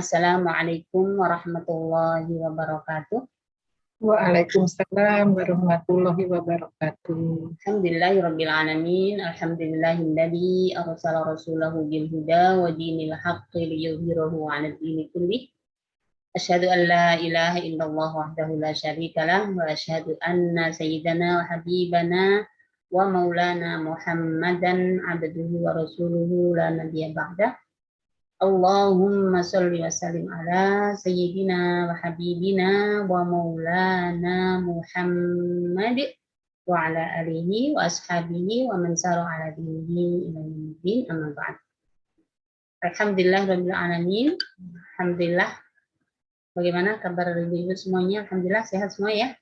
Assalamualaikum warahmatullahi wabarakatuh. Waalaikumsalam warahmatullahi wabarakatuh. Alhamdulillahirabbil alamin. Alhamdulillahilladzi arsala rasulahu bil huda wa dinil haqqi liyudhhirahu 'alad dini kullih. Asyhadu an la ilaha illallah wahdahu la syarika lah wa asyhadu anna sayyidana wa habibana wa maulana Muhammadan 'abduhu wa rasuluhu la nabiyya ba'dah. Allahumma sholli wa sallim ala sayyidina wa habibina wa maulana Muhammad wa ala alihi wa ashabihi wa man sara ala dinihi ila yaumiddin, amma ba'd. Alhamdulillah rabbil alamin. Alhamdulillah. Bagaimana kabar ibu-ibu semuanya? Alhamdulillah sehat semua ya.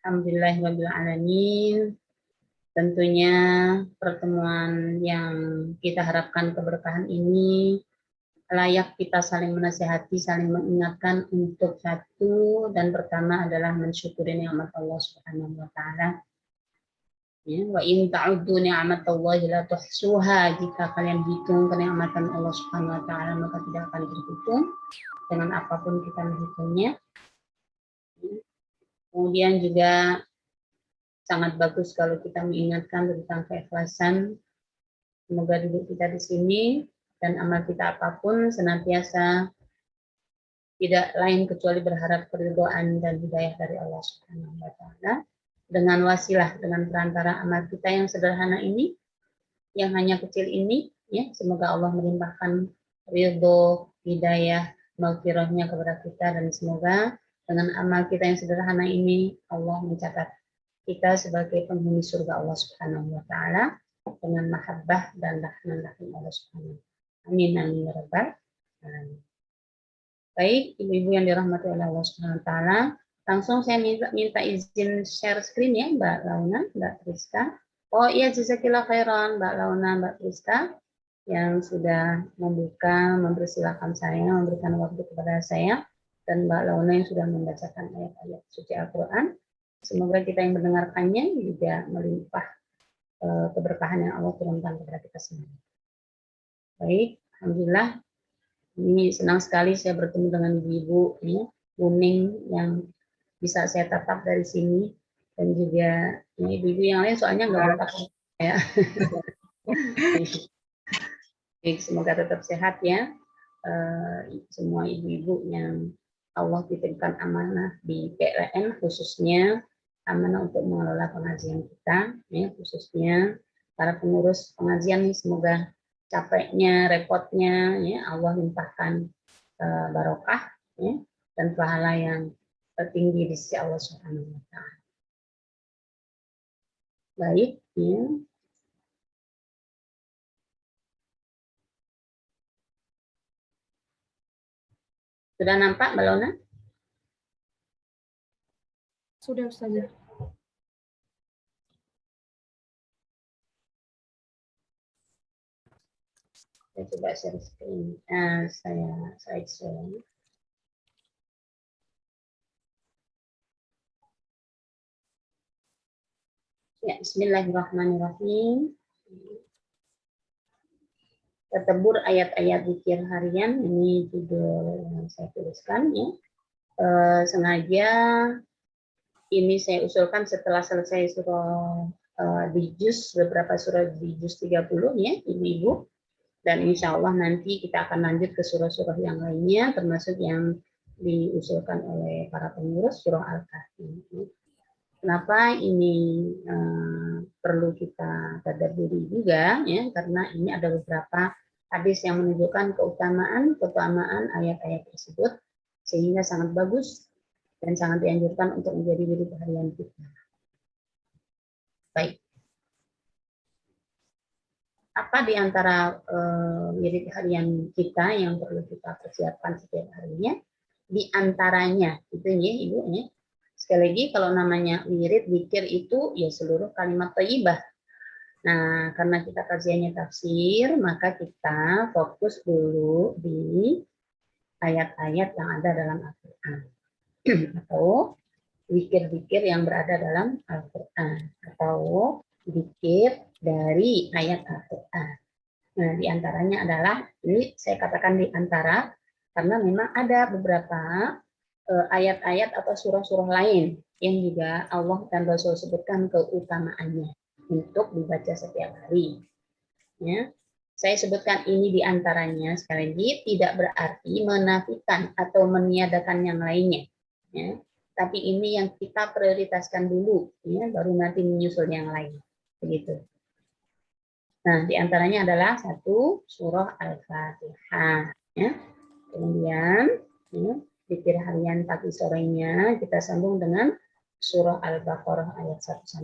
Alhamdulillah rabbil alamin. Tentunya pertemuan yang kita harapkan keberkahan ini layak kita saling menasihati, saling mengingatkan untuk satu dan pertama adalah mensyukuri nikmat Allah Subhanahu wa taala. Ya, wa in ta'uddu ni'matallahi la tuhsuha, jika kalian hitung kenikmatan Allah Subhanahu wa taala maka tidak akan terhitung dengan apapun kita menghitungnya. Kemudian juga sangat bagus kalau kita mengingatkan tentang keikhlasan. Semoga duduk kita di sini dan amal kita apapun senantiasa tidak lain kecuali berharap keridhaan dan hidayah dari Allah Subhanahu wa taala. Dengan wasilah, dengan perantara amal kita yang sederhana ini, yang hanya kecil ini, ya, semoga Allah melimpahkan ridho, hidayah, maghfirahnya kepada kita, dan semoga dengan amal kita yang sederhana ini Allah mencatat kita sebagai penghuni surga Allah Subhanahu wa taala dengan mahabbah dan rahman-rahim Allah Subhanahu. Amin amin ya rabbal alamin. Baik, ibu-ibu yang dirahmati oleh Allah Subhanahu wa taala, langsung saya minta izin share screen ya, Mbak Launa, Mbak Priska. Oh iya, jazakillah khairan Mbak Launa, Mbak Priska yang sudah membuka, mempersilahkan saya, memberikan waktu kepada saya, dan Mbak Launa yang sudah membacakan ayat-ayat suci Al-Quran. Semoga kita yang mendengarkannya juga melimpah keberkahan yang Allah turunkan kepada kita semua. Baik, alhamdulillah. Ini senang sekali saya bertemu dengan ibu-ibu ya, kuning yang bisa saya tatap dari sini, dan juga ibu-ibu yang lain soalnya nggak tatap ya. Baik, semoga tetap sehat ya. Semua ibu-ibu yang Allah titipkan amanah di PLN, khususnya amanah untuk mengelola pengajian kita, ya, khususnya para pengurus pengajian nih, semoga capeknya, repotnya, ya Allah limpahkan barokah, ya, dan pahala yang tertinggi di sisi Allah Subhanahu wa taala. Baik, ya. Sudah nampak Mbak Lona? Sudah Ustazah. Saya coba share screen. Saya share. Ya, bismillahirrahmanirrahim. Tertebur ayat-ayat zikir harian, ini judul yang saya tuliskan ya. Sengaja ini saya usulkan setelah selesai surah di juz, beberapa surah di juz 30 ya ibu-ibu, dan insya Allah nanti kita akan lanjut ke surah-surah yang lainnya termasuk yang diusulkan oleh para pengurus surah Al-Kahfi. Kenapa ini perlu kita tadabburi juga ya, karena ini ada beberapa hadis yang menunjukkan keutamaan ayat-ayat tersebut, sehingga sangat bagus dan sangat dianjurkan untuk menjadi wirid harian kita. Baik. Apa di antara wirid harian kita yang perlu kita persiapkan setiap harinya? Di antaranya, itu ya Ibu ya. Sekali lagi kalau namanya wirid, zikir itu ya seluruh kalimat thayyibah. Nah, karena kita kajiannya tafsir, maka kita fokus dulu di ayat-ayat yang ada dalam Al-Quran. Atau zikir-zikir yang berada dalam Al-Quran. Atau zikir dari ayat Al-Quran. Nah, diantaranya adalah, ini saya katakan di antara, Karena memang ada beberapa ayat-ayat atau surah-surah lain yang juga Allah dan Rasul sebutkan keutamaannya untuk dibaca setiap hari. Ya. Saya sebutkan ini diantaranya, sekali lagi tidak berarti menafikan atau meniadakan yang lainnya. Ya. Tapi ini yang kita prioritaskan dulu, ya, baru nanti menyusul yang lain. Begitu. Nah, diantaranya adalah satu surah Al-Fatihah. Ya. Kemudian, ya, zikir harian pagi sorenya kita sambung dengan surah Al-Baqarah ayat 1-5.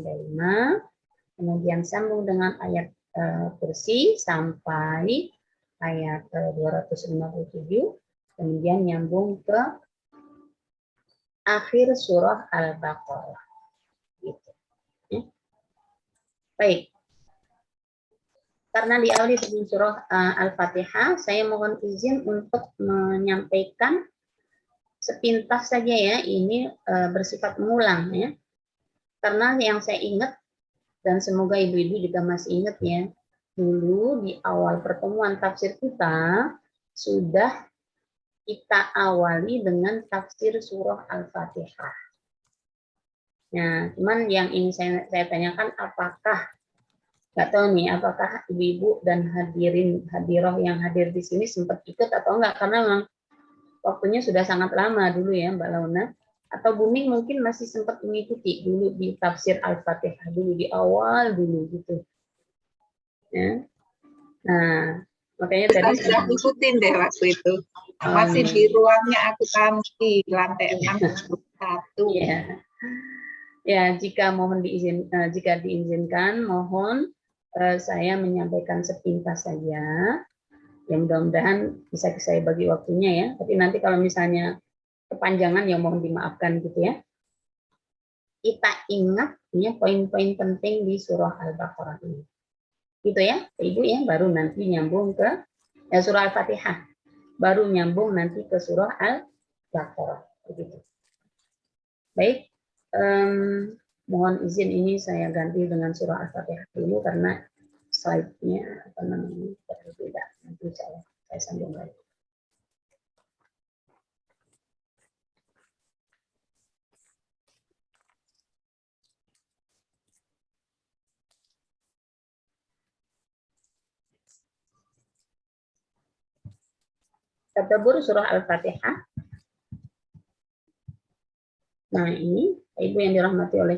Kemudian sambung dengan ayat kursi sampai ayat 257, kemudian nyambung ke akhir surah Al-Baqarah. Gitu. Ya. Baik. Karena diawali dengan surah Al-Fatihah, saya mohon izin untuk menyampaikan sepintas saja ya, ini bersifat mengulang ya. Karena yang saya ingat, dan semoga ibu-ibu juga masih ingat ya, dulu di awal pertemuan tafsir kita, sudah kita awali dengan tafsir surah Al-Fatihah. Nah, cuman yang ini saya tanyakan, apakah, nggak tahu nih, apakah ibu-ibu dan hadirah yang hadir di sini sempat ikut atau enggak, karena memang waktunya sudah sangat lama dulu ya Mbak Launa. Atau Buming mungkin masih sempat mengikuti dulu di tafsir Al-Fatihah dulu di awal dulu gitu. Ya. Nah, makanya tadi saya ikutin deh waktu itu. Masih di ruangnya akuntansi lantai 61. Ya. Ya, jika diizinkan, mohon saya menyampaikan sepintas saja. Ya, mudah-mudahan bisa saya bagi waktunya ya. Tapi nanti kalau misalnya kepanjangan ya mohon dimaafkan gitu ya. Kita ingat ya poin-poin penting di surah Al-Baqarah ini. Gitu ya, Ibu ya, baru nanti nyambung ke surah Al-Fatihah. Baru nyambung nanti ke surah Al-Baqarah. Begitu. Baik, mohon izin ini saya ganti dengan surah Al-Fatihah dulu karena slide-nya apa namanya berbeda. Nanti saya sambung lagi. Tadabbur surah Al-Fatihah. Nah, ini Ibu yang dirahmati oleh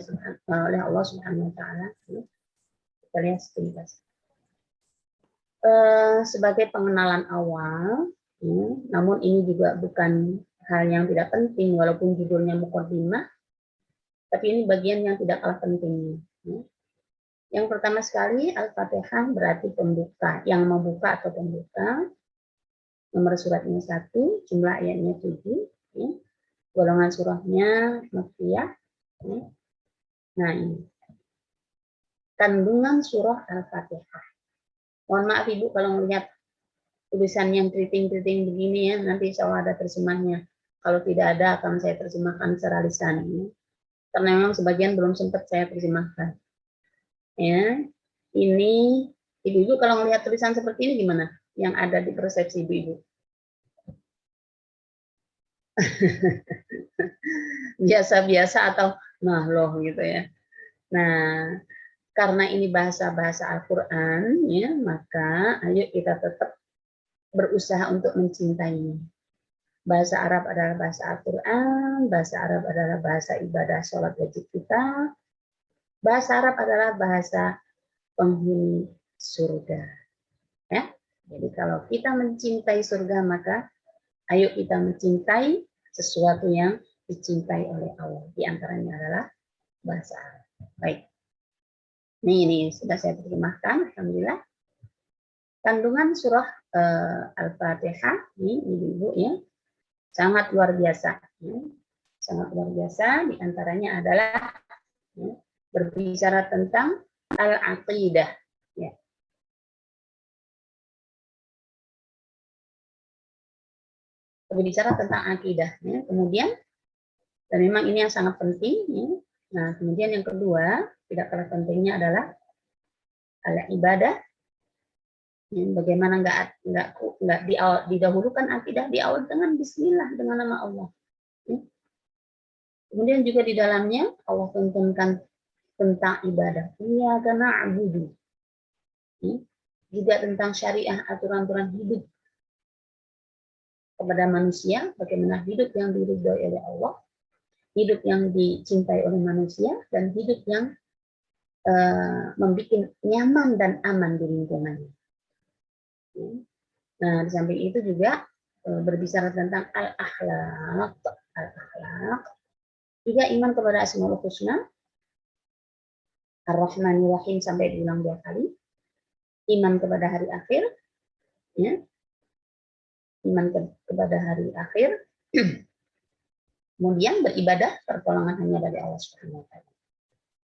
Allah Subhanahu wa taala. Kita lihat sekilas. Sebagai pengenalan awal, ya, namun ini juga bukan hal yang tidak penting walaupun judulnya muqaddimah, tapi ini bagian yang tidak kalah pentingnya. Ya. Yang pertama sekali Al-Fatihah berarti pembuka, yang membuka atau pembuka. Nomor suratnya 1, jumlah ayatnya 7, ya. Golongan surahnya Makkiyah. Ya. Nah, ini kandungan surah Al-Fatihah. Mohon maaf Ibu kalau melihat tulisan yang keriting-keriting begini ya, nanti insya Allah ada terjemahnya. Kalau tidak ada akan saya terjemahkan secara lisan. Ya. Karena memang sebagian belum sempat saya terjemahkan. Ya, ini Ibu-ibu kalau melihat tulisan seperti ini gimana? Yang ada di persepsi Ibu-ibu. Biasa-biasa atau nah loh gitu ya. Nah, karena ini bahasa-bahasa Al-Qur'an ya, maka ayo kita tetap berusaha untuk mencintainya. Bahasa Arab adalah bahasa Al-Qur'an, bahasa Arab adalah bahasa ibadah sholat wajib kita, bahasa Arab adalah bahasa penghuni surga. Ya. Jadi kalau kita mencintai surga, maka ayo kita mencintai sesuatu yang dicintai oleh Allah. Di antaranya adalah bahasa Arab. Baik. Ini sudah saya terjemahkan, alhamdulillah. Kandungan surah Al-Fatihah ini Ibu ya, sangat luar biasa. Ya. Sangat luar biasa, di antaranya adalah ya, berbicara tentang al-aqidah. Ya. Berbicara tentang akidah. Ya. Kemudian, dan memang ini yang sangat penting. Ya. Nah, kemudian yang kedua, tidak kalah pentingnya adalah al-ibadah. Ya, bagaimana nggak didahulukan akidah di awal dengan Bismillah, dengan nama Allah. Ya. Kemudian juga di dalamnya Allah tentukan tentang ibadah. Iyyaka na'budu. Ya. Juga tentang syariah, aturan-aturan hidup kepada manusia, bagaimana hidup yang diridhoi oleh Allah, hidup yang dicintai oleh manusia, dan hidup yang membuat nyaman dan aman di lingkungannya. Nah, di samping itu juga berbicara tentang al-akhlaq, juga iman kepada Asmaul Husna, Ar-Rahmanir Rahim sampai diulang 2 kali, iman kepada hari akhir, ya, iman kepada hari akhir, kemudian beribadah pertolongan hanya dari Allah Subhanahu wa taala.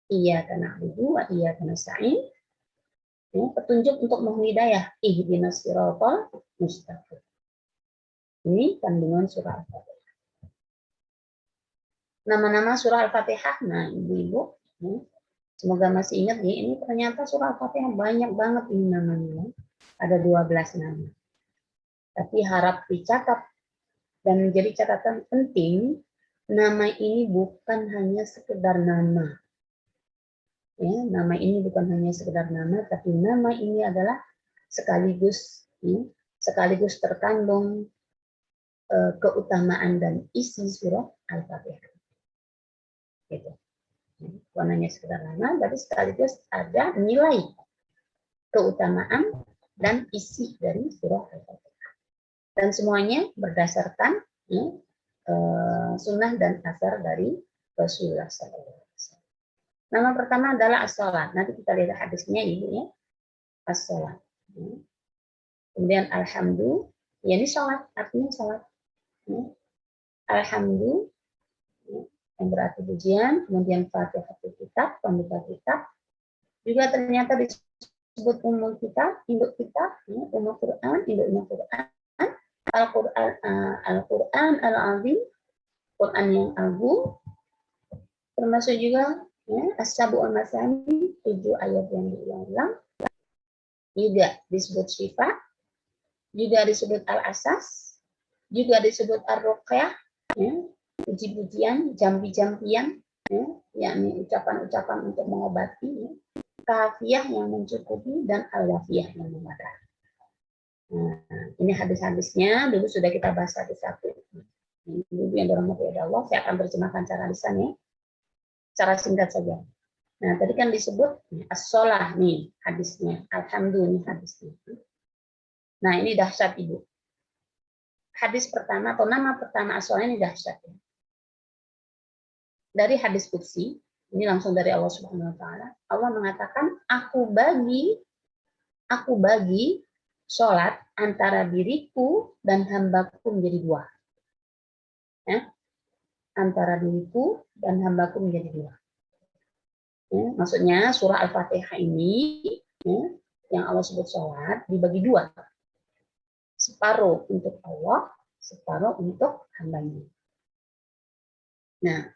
Iyyaka na'budu wa iyyaka nasta'in. Ya, petunjuk untuk menghidayah, ihdinas siratal mustaqim. Ini kandungan surah Al-Fatihah. Nama-nama surah Al-Fatihah, nah ibu-ibu, ya, semoga masih ingat ya, ini ternyata surah Al-Fatihah banyak banget ini namanya. Ada 12 nama. Tapi harap dicatat dan menjadi catatan penting, nama ini bukan hanya sekedar nama. Ya, nama ini bukan hanya sekedar nama, tapi nama ini adalah sekaligus terkandung keutamaan dan isi surah Al-Fatihah. Gitu. Bukan hanya sekedar nama, tapi sekaligus ada nilai keutamaan dan isi dari surah Al-Fatihah. Dan semuanya berdasarkan sunnah dan asar dari Rasulullah SAW. Nama pertama adalah as-salat. Nanti kita lihat hadisnya ibu ya. As-salat. Kemudian alhamdulillah, ya ini salat, artinya salat. Alhamdulillah, yang berarti pujian. Kemudian Fatihatul Kitab, pembuka kitab. Juga ternyata disebut umum kitab, induk kitab, umum Quran, induk umum Quran, Al-Quran Al-Azim, Quran yang agung. Termasuk juga As-Sabu'ul Masani, 7 ayat yang diulang-ulang. Juga disebut syifa, juga disebut al-asas, juga disebut ar-ruqyah, puji-pujian, jampi-jampian, yakni ucapan-ucapan untuk mengobati, kafiyah yang mencukupi, dan al-wafiyah yang memadai. Nah, ini hadis-hadisnya, dulu sudah kita bahas satu-satu. Ibu yang dirahmati Allah, saya akan terjemahkan secara lisan ya. Secara singkat saja. Nah, tadi kan disebut as-sholah nih hadisnya, alhamdulillah hadisnya. Nah, ini dahsyat ibu. Hadis pertama atau nama pertama as-sholah ini dahsyat. Ya. Dari hadis qudsi, ini langsung dari Allah Subhanahu wa taala. Allah mengatakan, aku bagi sholat antara diriku dan hambaku menjadi 2. Ya. Antara diriku dan hambaku menjadi 2. Ya, maksudnya surah Al-Fatihah ini yang Allah sebut sholat dibagi 2. Separuh untuk Allah, separuh untuk hambanya. Nah,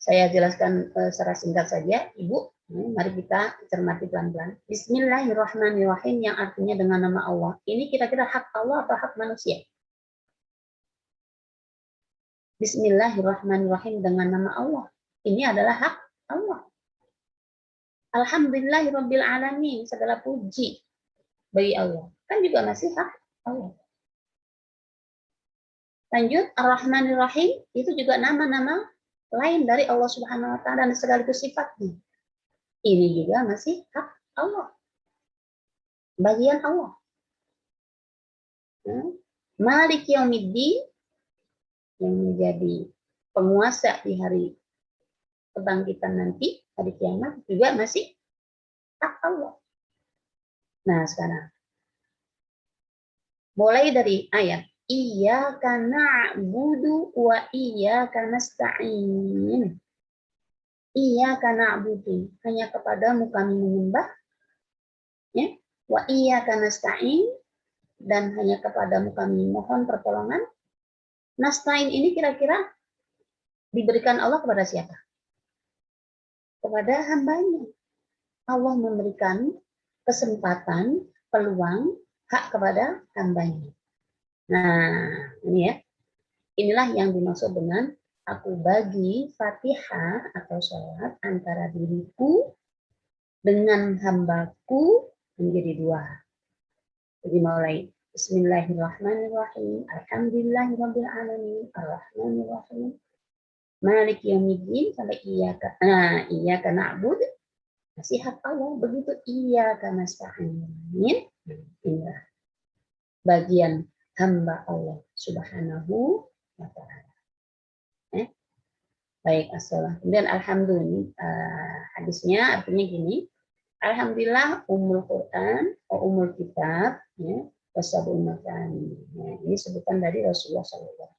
saya jelaskan secara singkat saja, Ibu. Mari kita cermati pelan-pelan. Bismillahirrahmanirrahim yang artinya dengan nama Allah. Ini kira-kira hak Allah atau hak manusia? Bismillahirrahmanirrahim dengan nama Allah. Ini adalah hak Allah. Alhamdulillahirabbil alamin, segala puji bagi Allah. Kan juga masih hak Allah. Lanjut, Ar-Rahmanir Rahim itu juga nama-nama lain dari Allah Subhanahu wa taala dan sekaligus sifatnya. Ini juga masih hak Allah. Bagian Allah. Malik Yaumiddin yang menjadi penguasa di hari kebangkitan nanti, hari kiamat, juga masih hak Allah. Nah, sekarang mulai dari ayat Iyyaka na'budu wa iyyaka nasta'in. Iyyaka na'budu, hanya kepadamu kami menyembah, ya. Wa iyyaka nasta'in, dan hanya kepadamu kami mohon pertolongan. Nasta'in ini kira-kira diberikan Allah kepada siapa? Kepada hambanya. Allah memberikan kesempatan, peluang, hak kepada hambanya. Nah, ini ya. Inilah yang dimaksud dengan aku bagi Fatihah atau sholat antara diriku dengan hambaku menjadi dua. Jadi mulai Bismillahirrahmanirrahim, Alhamdulillahirabbil alamin, Arrahmanirrahim, Maliki yaumiddin sampai iyyaka na'budu. Nasihat Allah begitu iyyaka nasta'in. Inilah bagian hamba Allah Subhanahu wa taala. Baik, assalam. Kemudian alhamdulillah, hadisnya artinya gini. Alhamdulillah umul Quran, umul kitab, ya, wasabul matani. Ya, ini sebutan dari Rasulullah SAW.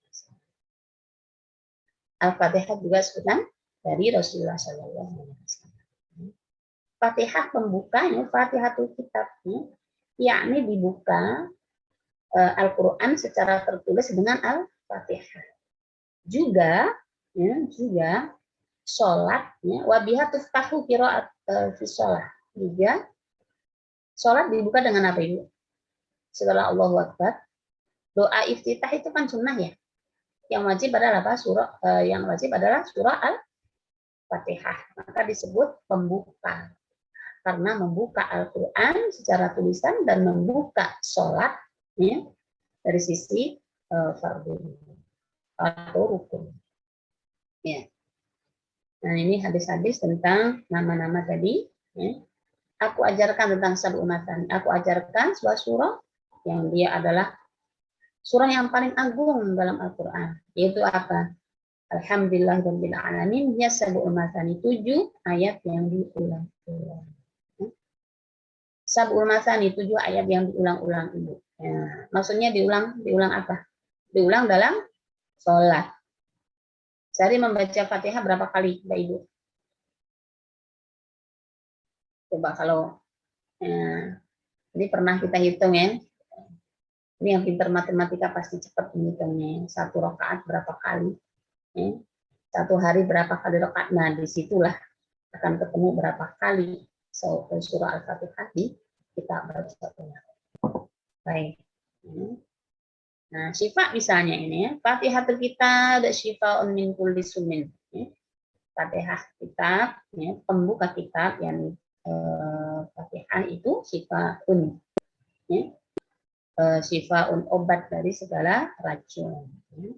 Al-Fatihah juga sebutan dari Rasulullah SAW. Fatihah pembukanya, Fatihatul kitab, yakni dibuka Al-Quran secara tertulis dengan Al-Fatihah. Juga sholat, wabiha tuftahu qiraat fi sholat. Juga sholat dibuka dengan apa Ibu? Setelah Allahu Akbar, doa iftitah itu kan sunnah ya. Yang wajib adalah apa? Yang wajib adalah surah Al-Fatihah. Maka disebut pembuka. Karena membuka Al-Quran secara tulisan dan membuka sholat ya, dari sisi fardu atau rukun. Ya. Nah ini hadis-hadis tentang nama-nama tadi. Ya. Aku ajarkan tentang sab'ul matani. Aku ajarkan sebuah surah yang dia adalah surah yang paling agung dalam Al-Quran. Yaitu apa? Alhamdulillahirabbil alamin. Dia sab'ul matani 7 ayat yang diulang-ulang. Sab'ul matani 7 ayat yang diulang-ulang Ibu. Ya. Maksudnya diulang apa? Diulang dalam sholat. Sehari membaca Fatihah berapa kali, Mbak Ibu? Coba kalau ini pernah kita hitung ya. Ini yang pintar matematika pasti cepat menghitungnya. Satu rakaat berapa kali? Ya. Satu hari berapa kali rakaat? Nah, disitulah akan ketemu berapa kali surah Al-Fatihah kita baca. Baik. Nah, syifa misalnya ini ya. Fatihatul kitab syifa'un min kulli sumin. Ya. Fatihah kitab, ya, pembuka kitab yang Fatihah itu syifa'un. Ya. Syifa'un obat dari segala racun. Ya.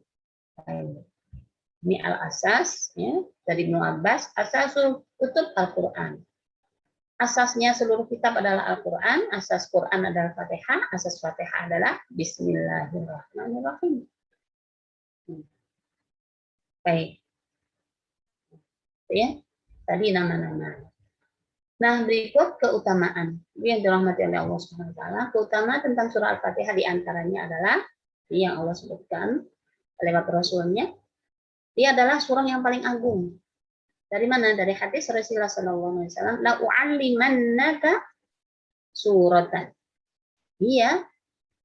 Ini al-asas ya, dari Ibnu Abbas, asasul kutub Al-Quran. Asasnya seluruh kitab adalah Al-Quran, asas Quran adalah Fatihah, asas Fatihah adalah Bismillahirrahmanirrahim. Baik. Ya, tadi nama-nama. Nah, berikut keutamaan. Ini yang dirahmati oleh Allah Subhanahu wa taala. Keutamaan tentang surah Al-Fatihah di antaranya adalah yang Allah sebutkan lewat Rasulnya. Dia adalah surah yang paling agung. Dari mana? Dari hadis Rasulullah SAW. La u'allimannaka suratan. Dia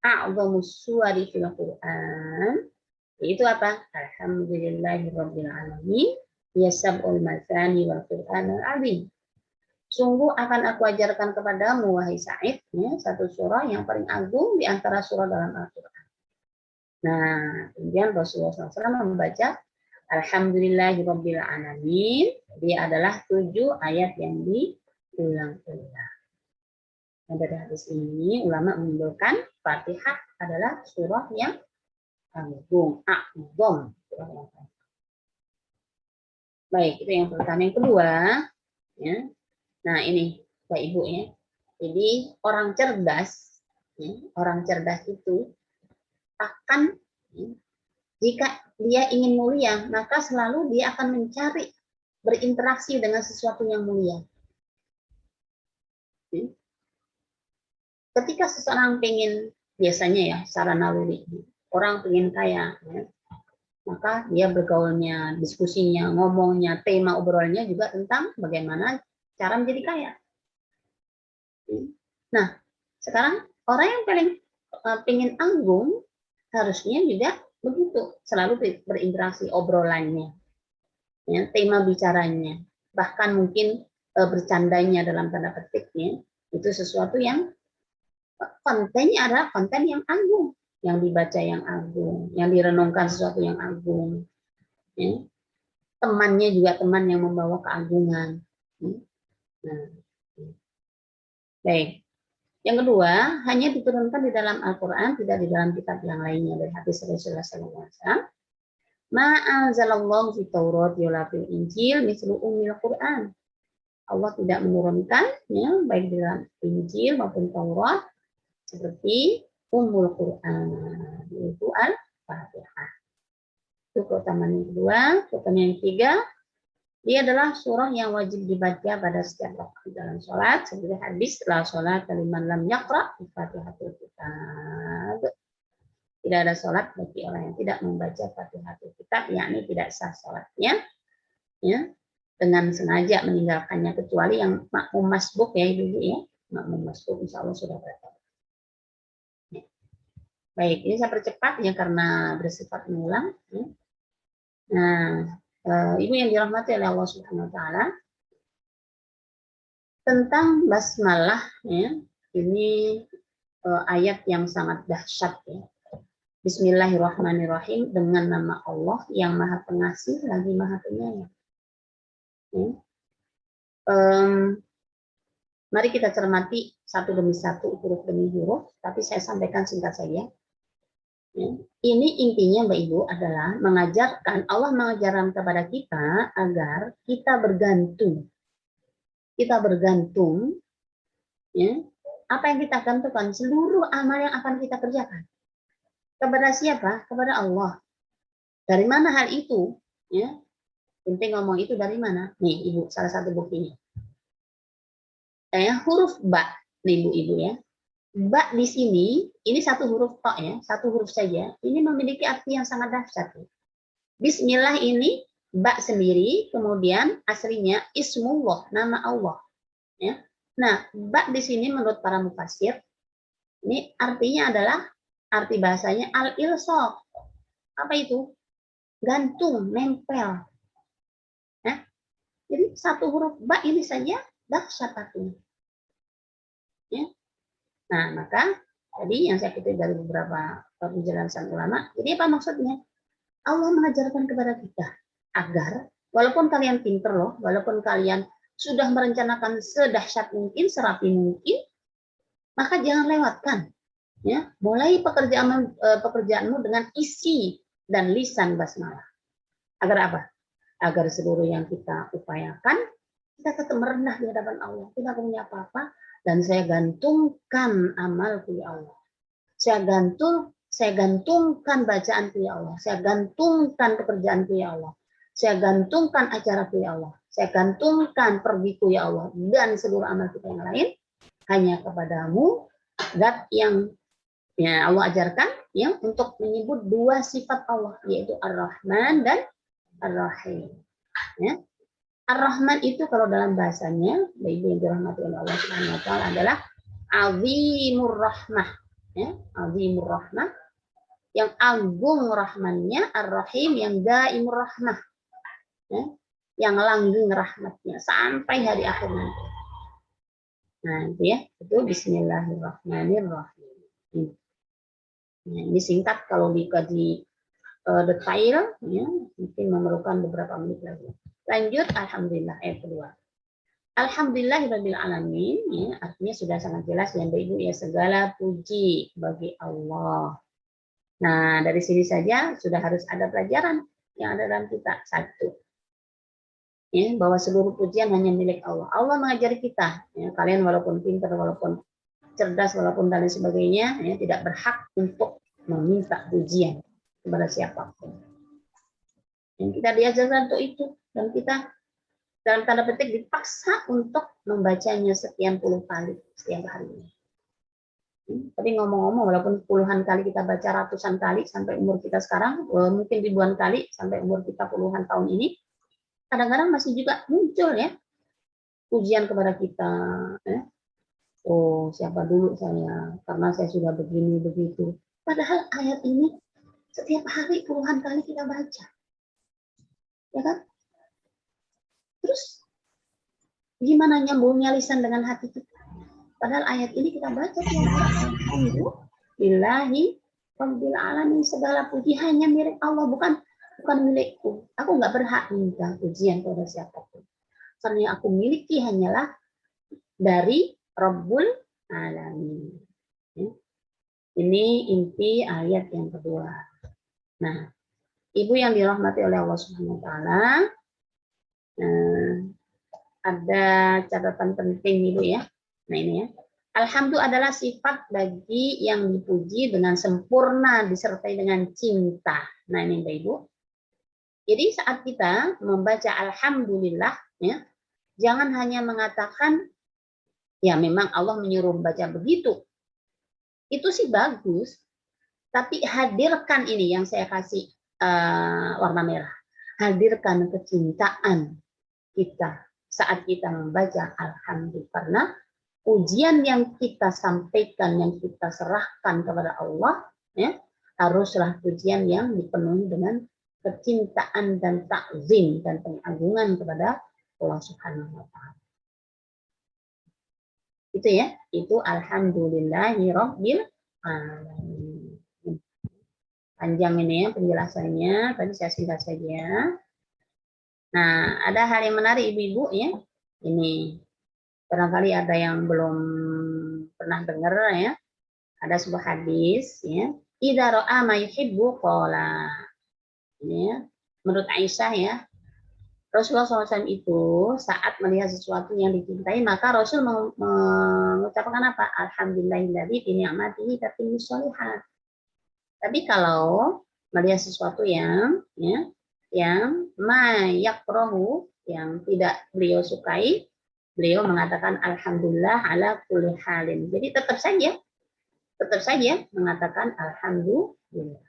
a'zamus suwari fil Qur'an. Itu apa? Alhamdulillahirabbil alamin. Ya sab'ul matsani wal Qur'anul azim. Sungguh akan aku ajarkan kepadamu wahai Sa'id, ya, satu surah yang paling agung di antara surah dalam Al-Qur'an. Nah, kemudian Rasulullah SAW membaca Alhamdulillahirabbil alamin. Dia adalah 7 ayat yang diulang-ulang. Dan dari hadis ini ulama menunjukkan Fatihah adalah surah yang agung, a'zam. Baik, itu yang pertama. Yang kedua, ya. Nah, ini Bapak Ibu ya. Jadi orang cerdas, ya, orang cerdas itu akan jika dia ingin mulia, maka selalu dia akan mencari berinteraksi dengan sesuatu yang mulia. Ketika seseorang pengen, biasanya ya, secara naluri, orang pengen kaya, ya, maka dia bergaulnya, diskusinya, ngomongnya, tema obrolnya juga tentang bagaimana cara menjadi kaya. Nah, sekarang orang yang paling pengen agung, harusnya juga begitu, selalu berinteraksi obrolannya, ya, tema bicaranya, bahkan mungkin bercandanya dalam tanda petiknya, Itu sesuatu yang kontennya adalah konten yang agung, yang dibaca yang agung, yang direnungkan sesuatu yang agung. Ya. Temannya juga teman yang membawa keagungan. Nah, baik. Yang kedua, hanya diturunkan di dalam Al-Quran, tidak di dalam kitab yang lainnya dari hadis Rasulullah SAW. Ma'anzalallahu fi Taurat wala fil Injil mislu ummil Quran. Allah tidak menurunkan, ya, baik di dalam Injil maupun Taurat seperti Ummul Quran, yaitu Al-Fatihah. Itu keutamaan yang kedua. Keutamaan yang ketiga, dia adalah surah yang wajib dibaca pada setiap waktu dalam sholat, seperti hadis la sholat liman lam yaqra Fatihatul Kitab. Tidak ada sholat bagi orang yang tidak membaca Fatihatul Kitab, yakni tidak sah sholatnya, ya, dengan sengaja meninggalkannya, kecuali yang makmum masbuk ya ibu ya, makmum masbuk insya Allah sudah bertobat. Baik, ini saya percepat ya karena bersifat mengulang. Nah, ibu yang dirahmati oleh Allah Subhanahu Wa Taala, tentang basmalah ya, ini ayat yang sangat dahsyat ya. Bismillahirrahmanirrahim, dengan nama Allah yang Maha Pengasih lagi Maha Penyayang. Ya. Mari kita cermati satu demi satu, huruf demi huruf, tapi saya sampaikan singkat saja. Ya. Ini intinya Mbak Ibu adalah mengajarkan, Allah mengajarkan kepada kita agar kita bergantung. Kita bergantung, ya, apa yang kita gantungkan, seluruh amal yang akan kita kerjakan. Kepada siapa? Kepada Allah. Dari mana hal itu? Ya. Penting ngomong itu dari mana? Nih Ibu, salah satu buktinya. Huruf ba, nih Ibu ya. Ba di sini, ini satu huruf tok ya, satu huruf saja. Ini memiliki arti yang sangat dahsyat. Bismillah ini ba sendiri, kemudian aslinya ismullah, nama Allah. Ya. Nah, ba di sini menurut para mufassir, ini artinya adalah, arti bahasanya al-ilsaq. Apa itu? Gantung, nempel. Nah, jadi satu huruf ba ini saja dahsyat artinya. Ya. Nah, maka tadi yang saya kutip dari beberapa penjelasan ulama, jadi apa maksudnya? Allah mengajarkan kepada kita agar walaupun kalian pinter loh, walaupun kalian sudah merencanakan sedahsyat mungkin, serapi mungkin, maka jangan lewatkan. Ya, mulai pekerjaanmu dengan isi dan lisan basmalah. Agar apa? Agar seluruh yang kita upayakan, kita tetap merendah di hadapan Allah. Tidak punya apa-apa, dan saya gantungkan amalku ya Allah. Saya gantungkan bacaanku ya Allah. Saya gantungkan pekerjaanku ya Allah. Saya gantungkan acaraku ya Allah. Saya gantungkan pergiku ya Allah. Dan seluruh amal kita yang lain hanya kepadamu, zat yang ya Allah ajarkan ya, untuk menyebut dua sifat Allah, yaitu Ar-Rahman dan Ar-Rahim. Ya. Ar-Rahman itu kalau dalam bahasanya, Ibu yang dirahmati oleh Allah Subhanahu Wa Taala, adalah Azimur Rahmah. Ya. Azimur Rahmah, yang agung rahmannya, Ar-Rahim yang daimur rahmah. Ya. Yang langgeng rahmatnya sampai hari akhir nanti. Nah, itu ya, itu Bismillahirrahmanirrahim. Nah, ini singkat, kalau dikaji detail, ya, mungkin memerlukan beberapa menit lagi. Lanjut, alhamdulillah ayat kedua. Alhamdulillahirabbil alamin, ya, artinya sudah sangat jelas ya Ibu ya, segala puji bagi Allah. Nah, dari sini saja sudah harus ada pelajaran yang ada dalam kita. Satu, ya, bahwa seluruh pujian hanya milik Allah. Allah mengajari kita, ya, kalian walaupun pintar, walaupun cerdas, walaupun dan lain sebagainya, ya, tidak berhak untuk meminta pujian kepada siapapun. Yang kita diajarkan untuk itu, dan kita dalam tanda petik dipaksa untuk membacanya sekian puluh kali setiap harinya. Tapi ngomong-ngomong, walaupun puluhan kali kita baca, ratusan kali sampai umur kita sekarang, mungkin ribuan kali sampai umur kita puluhan tahun ini, kadang-kadang masih juga muncul ya pujian kepada kita. Ya. Oh, siapa dulu saya, karena saya sudah begini begitu. Padahal ayat ini setiap hari puluhan kali kita baca, ya kan? Terus gimana nyambungnya lisan dengan hati kita? Padahal ayat ini kita baca tiap hari. Alhamdulillahi Rabbil alamin, segala puji hanya milik Allah, bukan milikku. Aku nggak berhak minta pujian kepada siapapun. Karena yang aku miliki hanyalah dari Rabbul alamin. Ya. Ini inti ayat yang kedua. Nah, Ibu yang dirahmati oleh Allah Subhanahu wa taala, ada catatan penting Ibu ya. Nah, ini ya. Alhamdulillah adalah sifat bagi yang dipuji dengan sempurna disertai dengan cinta. Nah, ini Bapak Ibu. Jadi saat kita membaca alhamdulillah ya, jangan hanya mengatakan ya memang Allah menyuruh baca begitu. Itu sih bagus. Tapi hadirkan ini yang saya kasih warna merah. Hadirkan kecintaan kita saat kita membaca alhamdulillah, karena ujian yang kita sampaikan, yang kita serahkan kepada Allah, ya, haruslah ujian yang dipenuhi dengan kecintaan dan takzim dan pengagungan kepada Allah Subhanahu wa taala. Itu ya, itu alhamdulillahirabbil alamin. Panjang ini ya penjelasannya, tadi saya singkat saja. Nah, ada hal yang menarik Ibu-ibu ya. Ini barangkali ada yang belum pernah dengar ya. Ada sebuah hadis ya. Idza ra'a ma yuhibbu qala. Ini ya. Menurut Aisyah ya. Rasulullah SAW itu saat melihat sesuatu yang dicintai, maka Rasul mengucapkan apa? Alhamdulillahilladzi bi ni'matihi tatimmus sholihat. Tapi kalau melihat sesuatu yang ya, yang yakrahu, yang tidak beliau sukai, beliau mengatakan alhamdulillah ala kulli halin. Jadi tetap saja mengatakan alhamdulillah.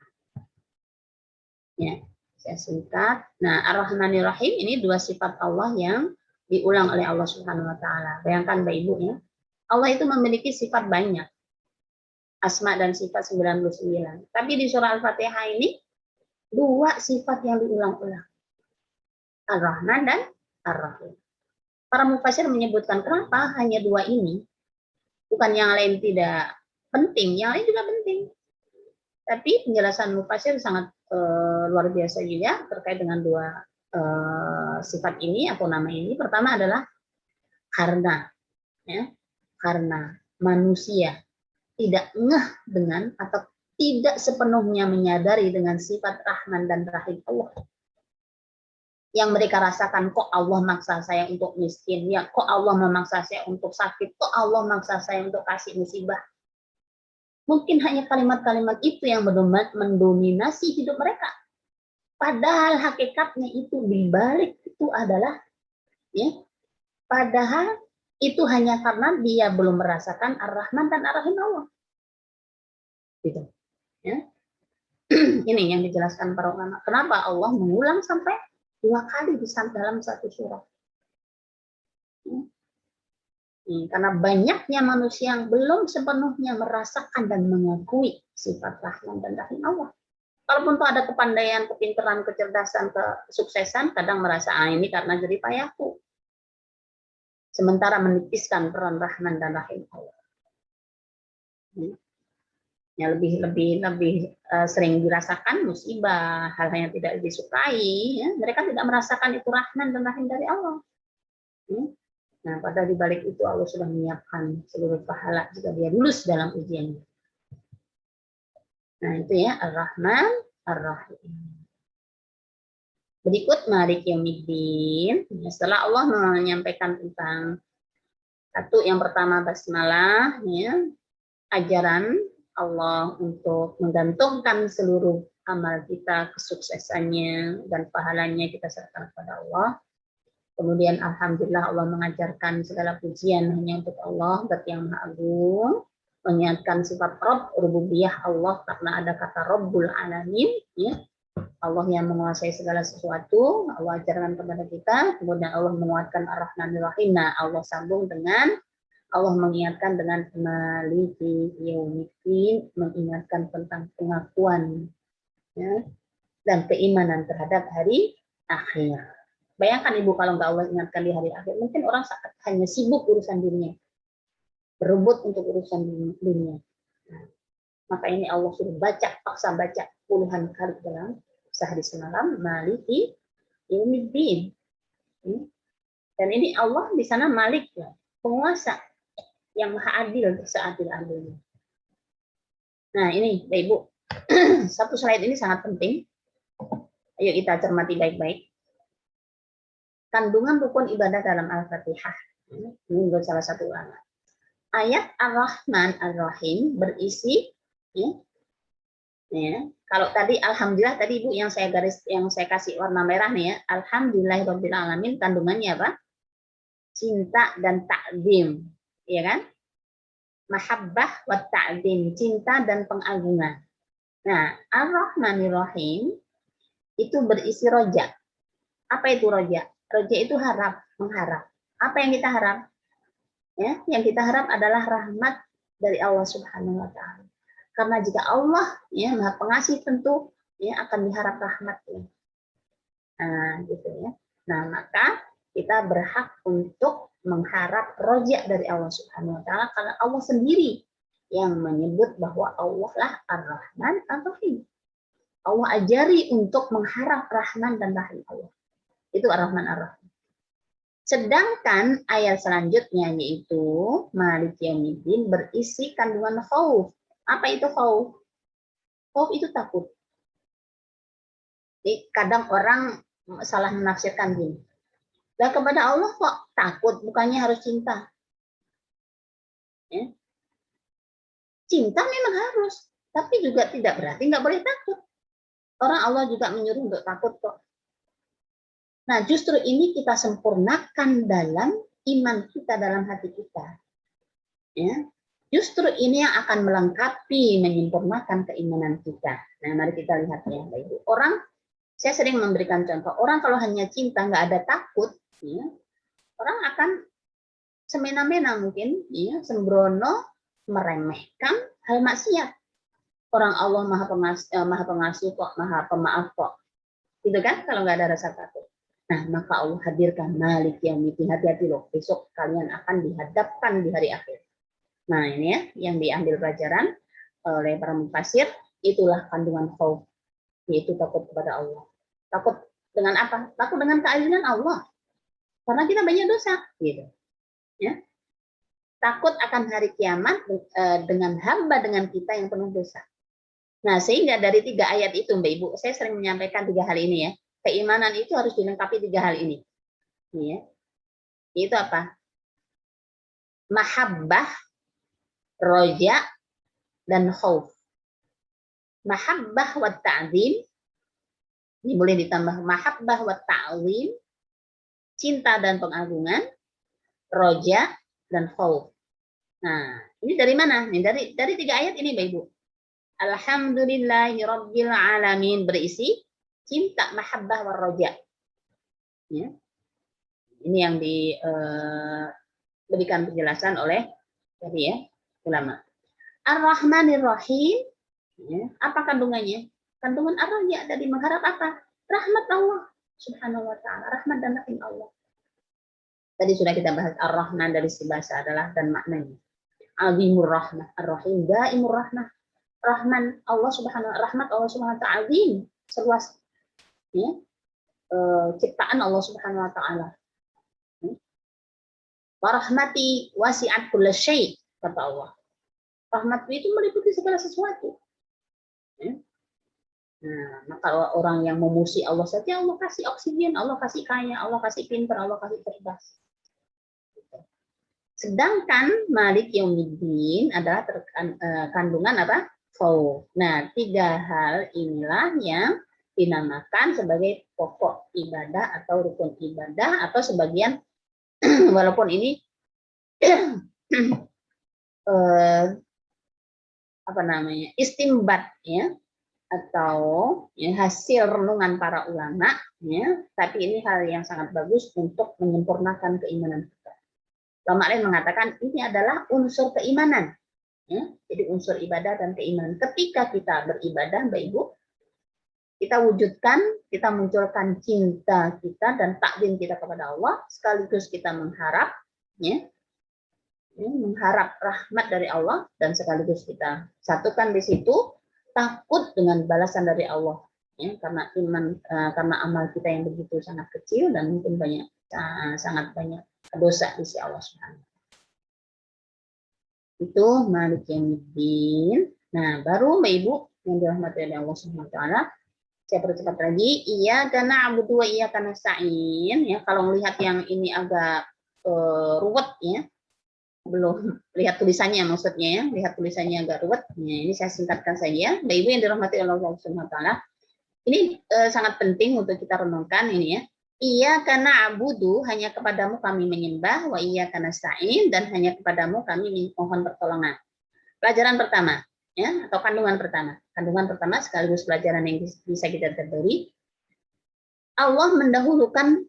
Ya, saya singkat. Nah, Ar-Rahmanir Rahim ini dua sifat Allah yang diulang oleh Allah Subhanahu wa taala. Bayangkan Bapak Ibu ya. Allah itu memiliki sifat banyak. Asma dan sifat 99. Tapi di surah Al-Fatihah ini dua sifat yang diulang-ulang. Ar-Rahman dan Ar-Rahim. Para mufassir menyebutkan kenapa hanya dua ini. Bukan yang lain tidak penting, yang lain juga penting. Tapi penjelasan mufassir sangat luar biasa juga terkait dengan dua sifat ini atau nama ini. Pertama adalah karena manusia tidak ngeh dengan atau tidak sepenuhnya menyadari dengan sifat Rahman dan Rahim Allah. Yang mereka rasakan, kok Allah maksa saya untuk miskin, ya kok Allah memaksa saya untuk sakit, kok Allah maksa saya untuk kasih musibah. Mungkin hanya kalimat-kalimat itu yang mendominasi hidup mereka. Padahal hakikatnya itu dibalik itu adalah ya, padahal itu hanya karena dia belum merasakan Ar-Rahman dan Ar-Rahim Allah. Gitu. Ya. Ini yang dijelaskan para ulama. Kenapa Allah mengulang sampai 2 kali dalam satu surat? Karena banyaknya manusia yang belum sepenuhnya merasakan dan mengakui sifat Rahman dan Rahim Allah. Kalaupun ada kepandaian, kepintaran, kecerdasan, kesuksesan, kadang merasa ini karena jerih payahku. Sementara menipiskan peran Rahman dan Rahim Allah. Ya, lebih sering dirasakan musibah, hal yang tidak disukai, ya, mereka tidak merasakan itu Rahman dan Rahim dari Allah. Nah, pada dibalik itu Allah sudah menyiapkan seluruh pahala jika dia lulus dalam ujiannya. Nah, itu ya Ar-Rahman, Ar-Rahim. Berikut Malik Yaumiddin. Setelah Allah menyampaikan tentang satu yang pertama basmalah, ya, ajaran Allah untuk menggantungkan seluruh amal kita, kesuksesannya dan pahalanya kita serahkan kepada Allah. Kemudian alhamdulillah Allah mengajarkan segala pujian hanya untuk Allah, Zat yang Maha Agung, mengingatkan sifat Rabb, rububiyah Allah karena ada kata Rabbul Alamin, ya. Allah yang menguasai segala sesuatu, Allah ajarkan kepada kita. Kemudian Allah menguatkan Ar-Rahmanir Rahim. Nah, Allah sambung dengan Allah mengingatkan dengan Maliki Yaumiddin, mengingatkan tentang pengakuan, ya, dan keimanan terhadap hari akhir. Bayangkan Ibu kalau nggak Allah ingatkan di hari akhir, mungkin orang hanya sibuk urusan dunia. berebut untuk urusan dunia. Nah, maka ini Allah suruh paksa baca puluhan kali dalam sehari semalam, Maliki Yaumiddin. Dan ini Allah di sana Malik, ya, penguasa yang maha adil seadil-adilnya. Nah ini Bapak Ibu, satu slide ini sangat penting. Ayo kita cermati baik-baik. Kandungan rukun ibadah dalam Al-Fatihah. Ini menurut salah satu ulama. Ayat Ar-Rahman Ar-Rahim berisi, ya, kalau tadi Alhamdulillah tadi Ibu yang saya kasih warna merah nih ya, Alhamdulillahirabbil alamin, kandungannya apa? Cinta dan ta'zim, ya kan? Mahabbah wa ta'zim, cinta dan pengagungan. Nah, Ar-Rahmanir Rahim itu berisi roja. Apa itu roja? Roja itu harap, mengharap. Apa yang kita harap? Ya, yang kita harap adalah rahmat dari Allah Subhanahu wa taala. Karena jika Allah ya Maha Pengasih tentu ya akan diharap rahmatnya. Nah, gitu ya. Nah, maka kita berhak untuk mengharap roja dari Allah Subhanahu wa taala karena Allah sendiri yang menyebut bahwa Allah lah Ar-Rahman Ar-Rahim. Allah ajari untuk mengharap rahman dan rahim Allah. Itu Ar-Rahman Ar-Rahim. Sedangkan ayat selanjutnya yaitu Maliki Yaumiddin berisi kandungan khauf. Apa itu khauf? Khauf itu takut. Jadi, kadang orang salah menafsirkan gini. Lah kepada Allah kok takut, bukannya harus cinta. Ya. Cinta memang harus, tapi juga tidak berarti nggak boleh takut. Orang Allah juga menyuruh untuk takut kok. Nah, justru ini kita sempurnakan dalam iman kita, dalam hati kita. Ya. Justru ini yang akan melengkapi, menyempurnakan keimanan kita. Nah, mari kita lihat ya, Bapak Ibu. Orang, saya sering memberikan contoh, orang kalau hanya cinta, nggak ada takut, ya, orang akan semena-mena mungkin, ya, sembrono, meremehkan hal maksiat. Orang Allah maha pengasih kok, maha pemaaf kok. Gitu kan, kalau nggak ada rasa takut. Nah, maka Allah hadirkan Malik Yaumiddin. Hati-hati loh, besok kalian akan dihadapkan di hari akhir. Nah, ini ya, yang diambil pelajaran oleh para mufassir, itulah kandungan khauf, yaitu takut kepada Allah. Takut dengan apa? Takut dengan keadilan Allah. Karena kita banyak dosa, gitu. Ya. Takut akan hari kiamat dengan hamba dengan kita yang penuh dosa. Nah, sehingga dari 3 ayat itu, Mbak Ibu, saya sering menyampaikan 3 hal ini ya. Keimanan itu harus dilengkapi 3 hal ini. Ini ya. Itu apa? Mahabbah, roja, dan khauf. Mahabbah wa ta'zim, ini boleh ditambah mahabbah wa ta'zim, cinta dan pengagungan, roja, dan khauf. Nah, ini dari mana? Ini dari 3 ayat ini, Bapak Ibu. Alhamdulillahirabbil alamin berisi cinta, mahabbah, wa roja. Ya. Ini yang diberikan penjelasan oleh tadi ya, ulama. Ar-Rahmanir Rahim, ya, apa kandungannya? Kandungan ar-roja dari mengharap apa? Rahmat Allah Subhanahu wa taala, rahmat dan rahim Allah. Tadi sudah kita bahas Ar-Rahman dari segi bahasa adalah dan maknanya. Azimur rahmah, Ar-Rahim daimur rahmah. Rahman Allah Subhanahu rahmat Allah Subhanahu wa taala azim, seluas ya, ciptaan Allah Subhanahu wa taala. Wa rahmati wasi'at kulla syai', kata Allah. Rahmatku itu meliputi segala sesuatu. Ya. Nah, maka orang yang memuji Allah saja, Allah kasih oksigen, Allah kasih kaya, Allah kasih pintar, Allah kasih cerdas. Sedangkan Malik Yaumiddin adalah kandungan apa? Khauf. Nah, 3 hal inilah yang dinamakan sebagai pokok ibadah atau rukun ibadah atau sebagian walaupun ini apa namanya? Istimbat ya, atau ya, hasil renungan para ulama ya, tapi ini hal yang sangat bagus untuk menyempurnakan keimanan kita. Ulama lain mengatakan ini adalah unsur keimanan ya, jadi unsur ibadah dan keimanan. Ketika kita beribadah, Bapak Ibu, kita wujudkan, kita munculkan cinta kita dan takzim kita kepada Allah, sekaligus kita mengharap ya, mengharap rahmat dari Allah, dan sekaligus kita satukan di situ takut dengan balasan dari Allah, ya, karena karena amal kita yang begitu sangat kecil dan mungkin sangat banyak dosa di sisi Allah Subhanahu. Itu Malik Yaumiddin. Nah, baru Mbak Ibu yang dirahmati oleh Allah Subhanahu wa taala, saya percepat lagi, iyyaka na'budu wa iyyaka nasta'in, ya. Kalau melihat yang ini agak ruwet, ya, belum lihat tulisannya maksudnya, ya, lihat tulisannya agak ruwet, ya, ini saya singkatkan saja. Mbak Ibu yang dirahmati oleh Allah Subhanahu wa taala, ini sangat penting untuk kita renungkan ini, ya. Iyyaka na'budu, hanya kepadamu kami menyembah, wa iyyaka nasta'in, dan hanya kepadamu kami mohon pertolongan. Pelajaran pertama, ya, atau kandungan pertama. Kandungan pertama sekaligus pelajaran yang bisa kita pelajari. Allah mendahulukan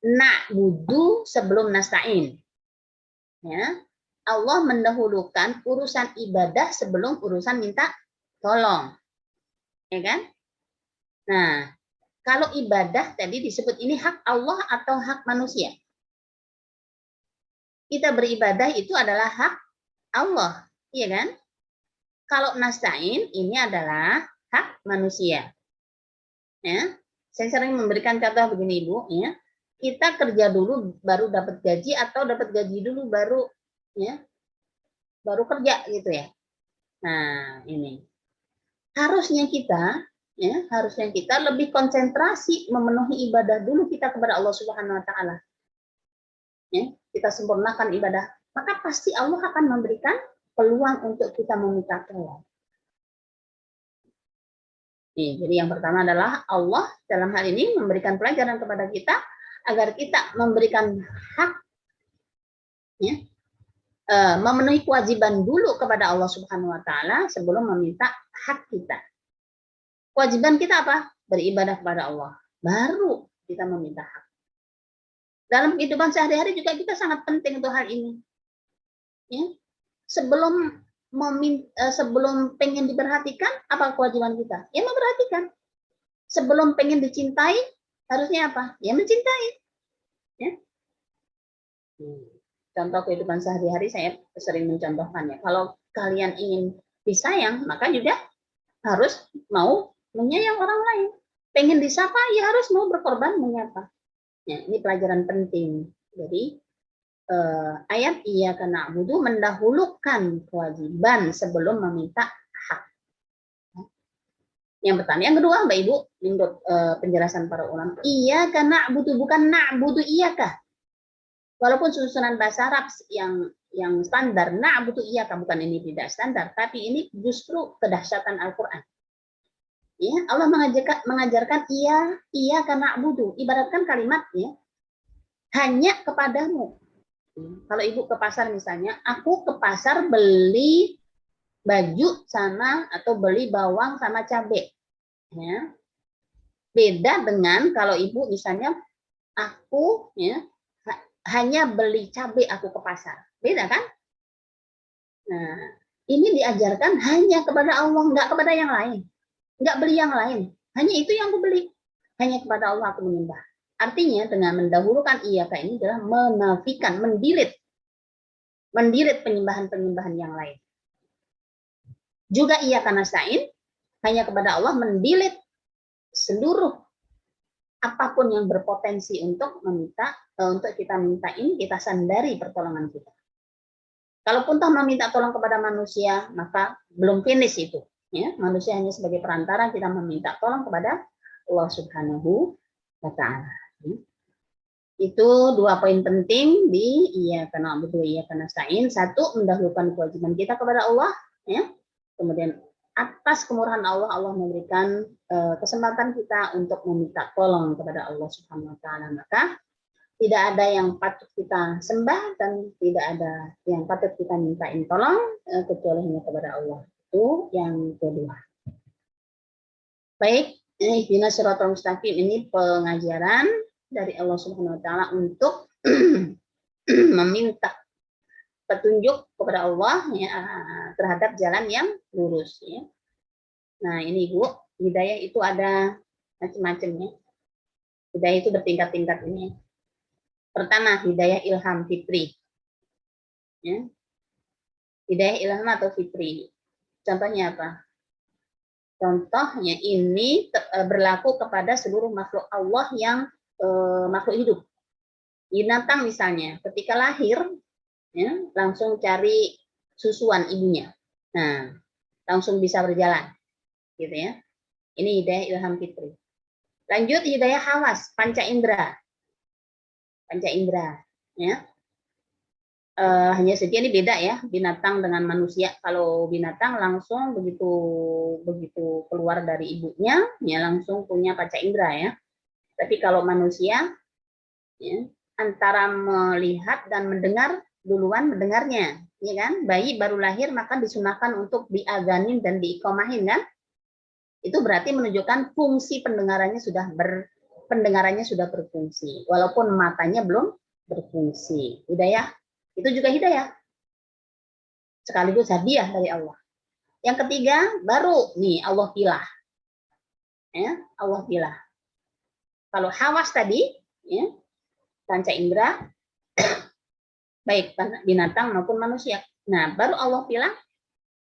na'budu sebelum nasta'in. Ya. Allah mendahulukan urusan ibadah sebelum urusan minta tolong. Ya kan? Nah, kalau ibadah tadi disebut ini hak Allah atau hak manusia? Kita beribadah itu adalah hak Allah, iya kan? Kalau nasta'in ini adalah hak manusia. Ya, saya sering memberikan contoh begini Ibu, ya. Kita kerja dulu baru dapat gaji atau dapat gaji dulu baru, ya, baru kerja gitu ya. Nah, ini harusnya kita, ya, harusnya kita lebih konsentrasi memenuhi ibadah dulu kita kepada Allah Subhanahu wa taala. Ya, kita sempurnakan ibadah, maka pasti Allah akan memberikan peluang untuk kita meminta tolong. Jadi yang pertama adalah Allah dalam hal ini memberikan pelajaran kepada kita agar kita memberikan hak, ya, memenuhi kewajiban dulu kepada Allah Subhanahu wa taala sebelum meminta hak kita. Kewajiban kita apa? Beribadah kepada Allah. Baru kita meminta hak. Dalam kehidupan sehari-hari juga kita sangat penting untuk hal ini. Ya. Sebelum pengen diperhatikan, apa kewajiban kita? Ya memperhatikan. Sebelum pengen dicintai, harusnya apa? Ya mencintai. Ya. Contoh kehidupan sehari-hari saya sering mencontohkannya. Kalau kalian ingin disayang, maka juga harus mau menyayang orang lain. Pengen disapa, ya harus mau berkorban menyapa. Ya, ini pelajaran penting. Jadi ayat iyyaka na'budu mendahulukan kewajiban sebelum meminta hak. Yang pertama, yang kedua Mbak Ibu, menurut penjelasan para ulama, iyyaka na'budu bukan na'budu iyyaka. Walaupun susunan bahasa Arab yang standar na'budu iyyaka, bukan ini tidak standar, tapi ini justru kedahsyatan Al-Qur'an. Ya, Allah mengajarkan iya karena na'budu, ibaratkan kalimatnya hanya kepadamu. Kalau Ibu ke pasar misalnya, aku ke pasar beli baju sama atau beli bawang sama cabai. Ya. Beda dengan kalau Ibu misalnya aku, ya, hanya beli cabai aku ke pasar. Beda kan? Nah, ini diajarkan hanya kepada Allah, enggak kepada yang lain. Enggak beli yang lain. Hanya itu yang aku beli. Hanya kepada Allah aku menyembah. Artinya dengan mendahulukan iyyaka ini adalah menafikan, mendilit penyembahan-penyembahan yang lain. Juga iyyaka nasta'in, hanya kepada Allah mendilit seluruh apapun yang berpotensi untuk kita mintain, kita sandari pertolongan kita. Kalaupun toh meminta tolong kepada manusia, maka belum finish itu. Ya, manusia hanya sebagai perantara, kita meminta tolong kepada Allah Subhanahu wa taala. Itu dua poin penting di iyyaka na'budu wa iyyaka nasta'in. Satu, mendahulukan kewajiban kita kepada Allah, ya. Kemudian atas kemurahan Allah, Allah memberikan kesempatan kita untuk meminta tolong kepada Allah Subhanahu wa taala. Maka tidak ada yang patut kita sembah dan tidak ada yang patut kita mintain tolong kecuali hanya kepada Allah. Itu yang kedua. Baik, ihdinas siratal mustaqim, ini pengajaran dari Allah Subhanahu wa taala untuk meminta petunjuk kepada Allah, ya, terhadap jalan yang lurus, ya. Nah, ini Ibu, hidayah itu ada macam-macamnya. Hidayah itu bertingkat-tingkat ini. Pertama, hidayah ilham fitri. Ya, Hidayah ilham atau fitri. Contohnya apa? Contohnya ini berlaku kepada seluruh makhluk Allah yang makhluk hidup. Binatang misalnya, ketika lahir, ya, langsung cari susuan ibunya. Nah, langsung bisa berjalan, gitu ya. Ini hidayah ilham fitri. Lanjut hidayah hawas, panca indera. Panca indera, ya. Hanya saja ini beda ya, binatang dengan manusia. Kalau binatang langsung begitu keluar dari ibunya, ya langsung punya panca indera ya. Tapi kalau manusia, ya, antara melihat dan mendengar duluan mendengarnya, ya kan? Bayi baru lahir maka disunahkan untuk diazanin dan diikomahin kan? Itu berarti menunjukkan fungsi pendengarannya sudah berfungsi, walaupun matanya belum berfungsi. Hidayah itu juga hidayah, sekaligus hadiah dari Allah. Yang ketiga, baru nih Allah pilah, ya, Allah pilah. Kalau hawas tadi, ya, panca indera, baik binatang maupun manusia. Nah, baru Allah pilah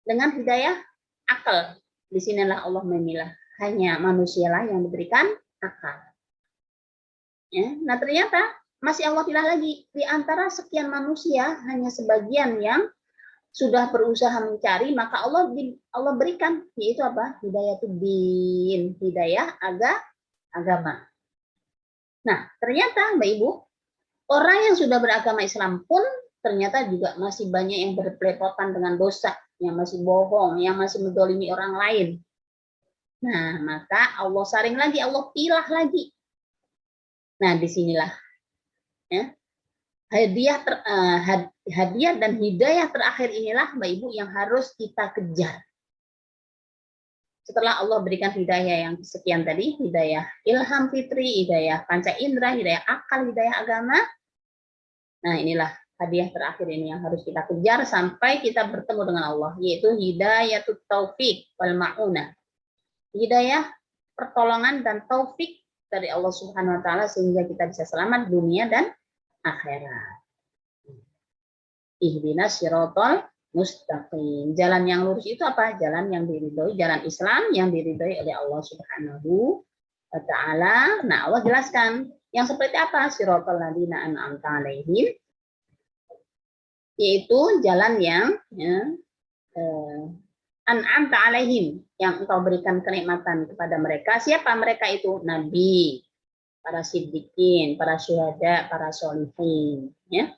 dengan hidayah akal. Di sinilah Allah memilah. Hanya manusialah yang diberikan akal. Ya, nah ternyata masih Allah pilah lagi. Di antara sekian manusia, hanya sebagian yang sudah berusaha mencari, maka Allah berikan, yaitu apa? Hidayah din, hidayah agama. Nah, ternyata Mbak Ibu, orang yang sudah beragama Islam pun ternyata juga masih banyak yang berpelepotan dengan dosa, yang masih bohong, yang masih mendolimi orang lain. Nah, maka Allah saring lagi, Allah pilah lagi. Nah, disinilah ya, hadiah dan hidayah terakhir inilah Mbak Ibu yang harus kita kejar. Setelah Allah berikan hidayah yang sekian tadi, hidayah ilham fitri, hidayah panca indera, hidayah akal, hidayah agama. Nah, inilah hadiah terakhir ini yang harus kita kejar sampai kita bertemu dengan Allah, yaitu hidayatut taufik wal ma'unah. Hidayah pertolongan dan taufik dari Allah Subhanahu wa taala sehingga kita bisa selamat dunia dan akhirat. Ihdinas siratal mustaqim. Jalan yang lurus itu apa? Jalan yang diridhoi, jalan Islam yang diridhoi oleh Allah Subhanahu wa taala. Nah, Allah jelaskan yang seperti apa? Siratal ladzina an'amta 'alaihim, yaitu jalan yang an'amta 'alaihim, yang engkau berikan kenikmatan kepada mereka. Siapa mereka itu? Nabi, para siddiqin, para syuhada, para sholihin, ya.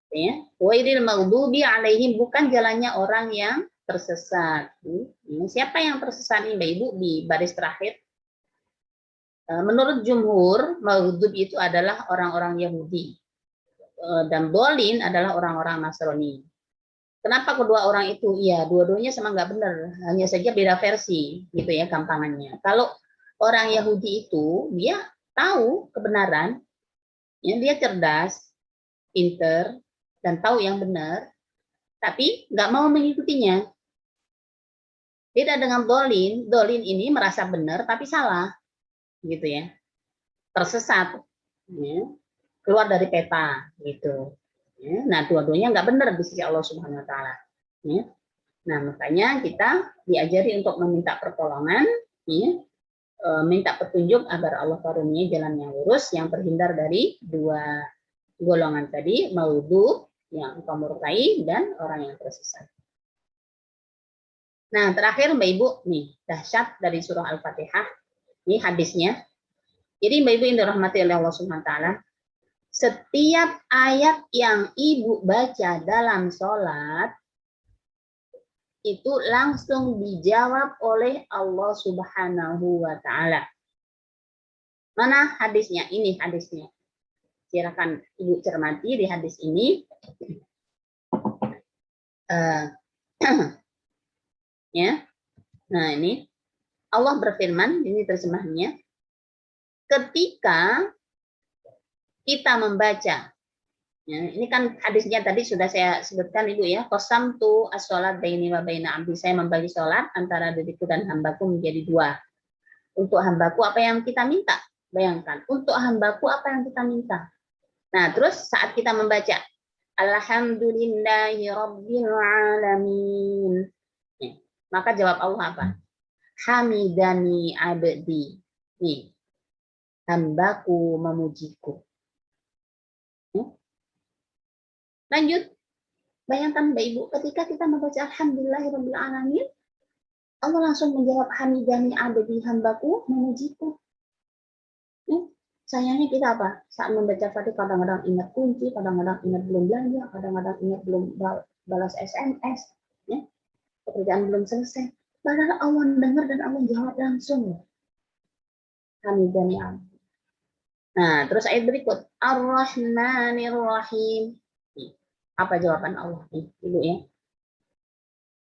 Ya, wairil maghdubi 'alaihim, bukan jalannya orang yang tersesat. Siapa yang tersesat ini Mbak Ibu di baris terakhir? Menurut jumhur, maghdub itu adalah orang-orang Yahudi. Dan dolin adalah orang-orang Nasrani. Kenapa kedua orang itu? Iya, dua-duanya sama nggak benar, hanya saja beda versi, gitu ya gampangannya. Kalau orang Yahudi itu dia tahu kebenaran, ya, dia cerdas, pinter, dan tahu yang benar, tapi nggak mau mengikutinya. Beda dengan dolin, dolin ini merasa benar tapi salah, gitu ya, tersesat, ya, keluar dari peta, gitu. Ya, nah, dua-duanya nggak benar di sisi Allah Subhanahu wa taala. Ya. Nah, makanya kita diajari untuk meminta pertolongan, ya, minta petunjuk agar Allah karunia jalan yang lurus, yang terhindar dari dua golongan tadi, maudhu, yang engkau murkai, dan orang yang tersesat. Nah, terakhir Mbak Ibu, nih, dahsyat dari surah Al-Fatihah, ini hadisnya. Jadi Mbak Ibu yang dirahmati oleh Allah Subhanahu wa taala, setiap ayat yang Ibu baca dalam sholat itu langsung dijawab oleh Allah Subhanahu wa taala. Mana hadisnya? Ini hadisnya. Silakan Ibu cermati di hadis ini. Ya. Nah, ini Allah berfirman, ini terjemahannya. Ketika kita membaca, ya, ini kan hadisnya tadi sudah saya sebutkan Ibu ya, qasamtu as-shalat baini wa baina abdi, saya membagi sholat antara diriku dan hambaku menjadi dua. Untuk hambaku apa yang kita minta? Bayangkan, untuk hambaku apa yang kita minta? Nah, terus saat kita membaca Alhamdulillahi Rabbil Alamin. Maka jawab Allah apa? Hamidani abdi. Nih, hambaku memujiku. Lanjut. Bayangkan Mbak Ibu, ketika kita membaca Alhamdulillahirabbil alamin, Allah langsung menjawab hamidani abdi, hambaku memujiku. Sayangnya kita apa? Saat membaca Fatihah kadang-kadang ingat kunci, kadang-kadang ingat belum belanja, kadang-kadang ingat belum balas SMS, ya. Pekerjaan belum selesai. Padahal Allah dengar dan Allah jawab langsung. Hamidani abdi. Nah, terus ayat berikut, Ar-Rahmanir Rahim. Apa jawaban Allah nih, Ibu ya?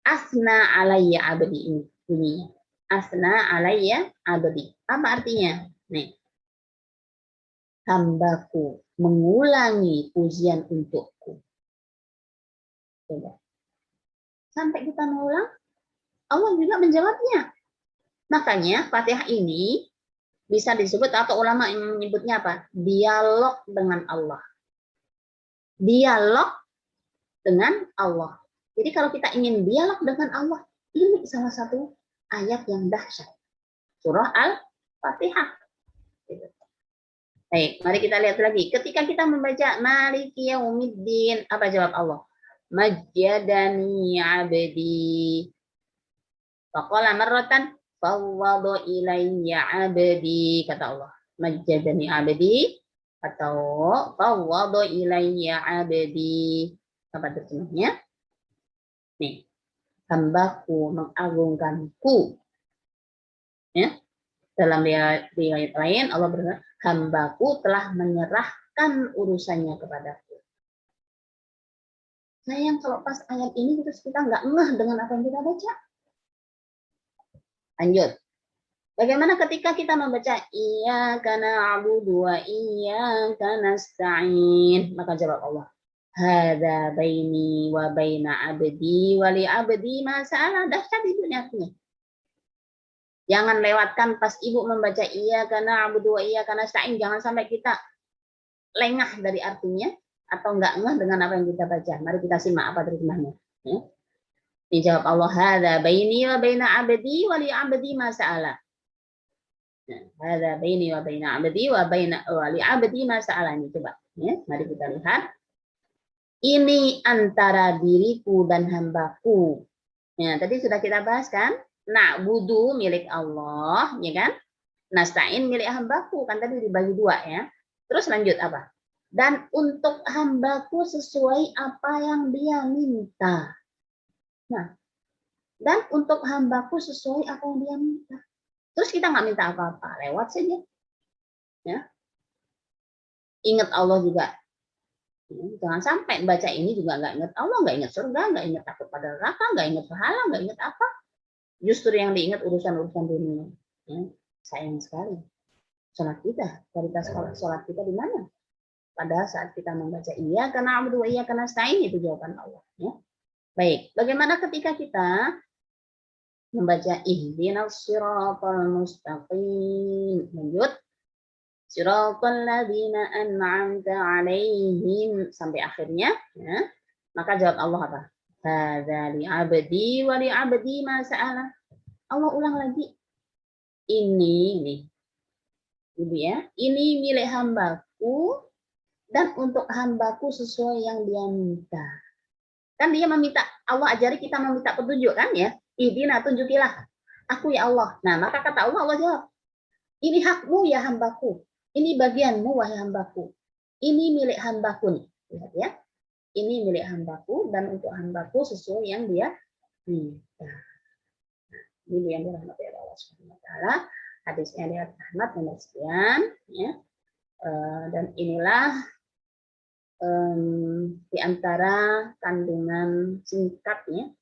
Asna alayya abdi ini. Asna alayya abdi. Apa artinya? Nih. Hambaku mengulangi pujian untukku. Coba. Sampai kita mengulang, Allah juga menjawabnya. Makanya Fatihah ini bisa disebut atau ulama yang menyebutnya apa? Dialog dengan Allah. Dialog dengan Allah. Jadi kalau kita ingin dialog dengan Allah, ini salah satu ayat yang dahsyat. Surah Al-Fatihah. Baik, mari kita lihat lagi. Ketika kita membaca Maliki Yaumiddin, apa jawab Allah? Majjadani abdi. Faqala marratan fawwada ilayya abdi, kata Allah. Majjadani abdi atau fawwada ilayya abdi. Apa terjemahnya? Nih, hambaku mengagungkanku. Ya. Dalam riwayat lain Allah berkata, hambaku telah menyerahkan urusannya kepadaku. Sayang kalau pas ayat ini terus kita nggak ngeh dengan apa yang kita baca. Lanjut. Bagaimana ketika kita membaca iyyaka na'budu wa iyyaka nasta'in? Maka jawab Allah, hadza baini wa baina abdi wa li abdi ma sa'ala. Dahsyat itu artinya. Jangan lewatkan pas Ibu membaca iyyaka na'budu wa iyyaka nasta'in, jangan sampai kita lengah dari artinya atau enggak ngeh dengan apa yang kita baca. Mari kita simak apa terjemahnya. Ya. Dijawab Allah, hadza baini wa baina abdi wa li abdi ma sa'ala. Hadza baini wa baina abdi wa li abdi ma sa'ala. Ini coba. Ya, mari kita lihat. Ini antara diriku dan hambaku. Ya, tadi sudah kita bahas kan? Na'budu milik Allah, ya kan? Nasta'in milik hambaku, kan tadi dibagi dua ya. Terus lanjut apa? Dan untuk hambaku sesuai apa yang dia minta. Nah, dan untuk hambaku sesuai apa yang dia minta. Terus kita nggak minta apa-apa, lewat saja. Ya. Ingat Allah juga. Jangan sampai baca ini juga nggak ingat Allah, nggak ingat surga, nggak ingat takut pada neraka, nggak ingat pahala, nggak ingat apa. Justru yang diingat urusan-urusan dunia. Ya, sayang sekali. Sholat kita, kualitas sholat kita di mana? Pada saat kita membaca iyyaka na'budu wa iyyaka nasta'in, itu jawaban Allah. Ya. Baik, bagaimana ketika kita membaca ihdinas siratal mustaqim? Lanjut. Siratal ladzina an'amta 'alaihim sampai akhirnya. Ya. Maka jawab Allah apa? Hadza li 'abdi wa li 'abdi ma sa'ala. Allah ulang lagi. Ini nih. Ibu ya, ini milik hambaku dan untuk hambaku sesuai yang dia minta. Kan dia meminta, Allah ajari kita meminta petunjuk kan ya? Ihdina, tunjukilah aku ya Allah. Nah, maka kata Allah jawab. Ini hakmu ya hambaku. Ini bagianmu wahai hambaku. Ini milik hambaku nih. Lihat ya. Ini milik hambaku dan untuk hambaku sesuai yang dia minta. Ini yang dirahmati Allah Subhanahu wa taala. Hadisnya riwayat Ahmad nomor sekian ya. Dan inilah di antara kandungan singkatnya,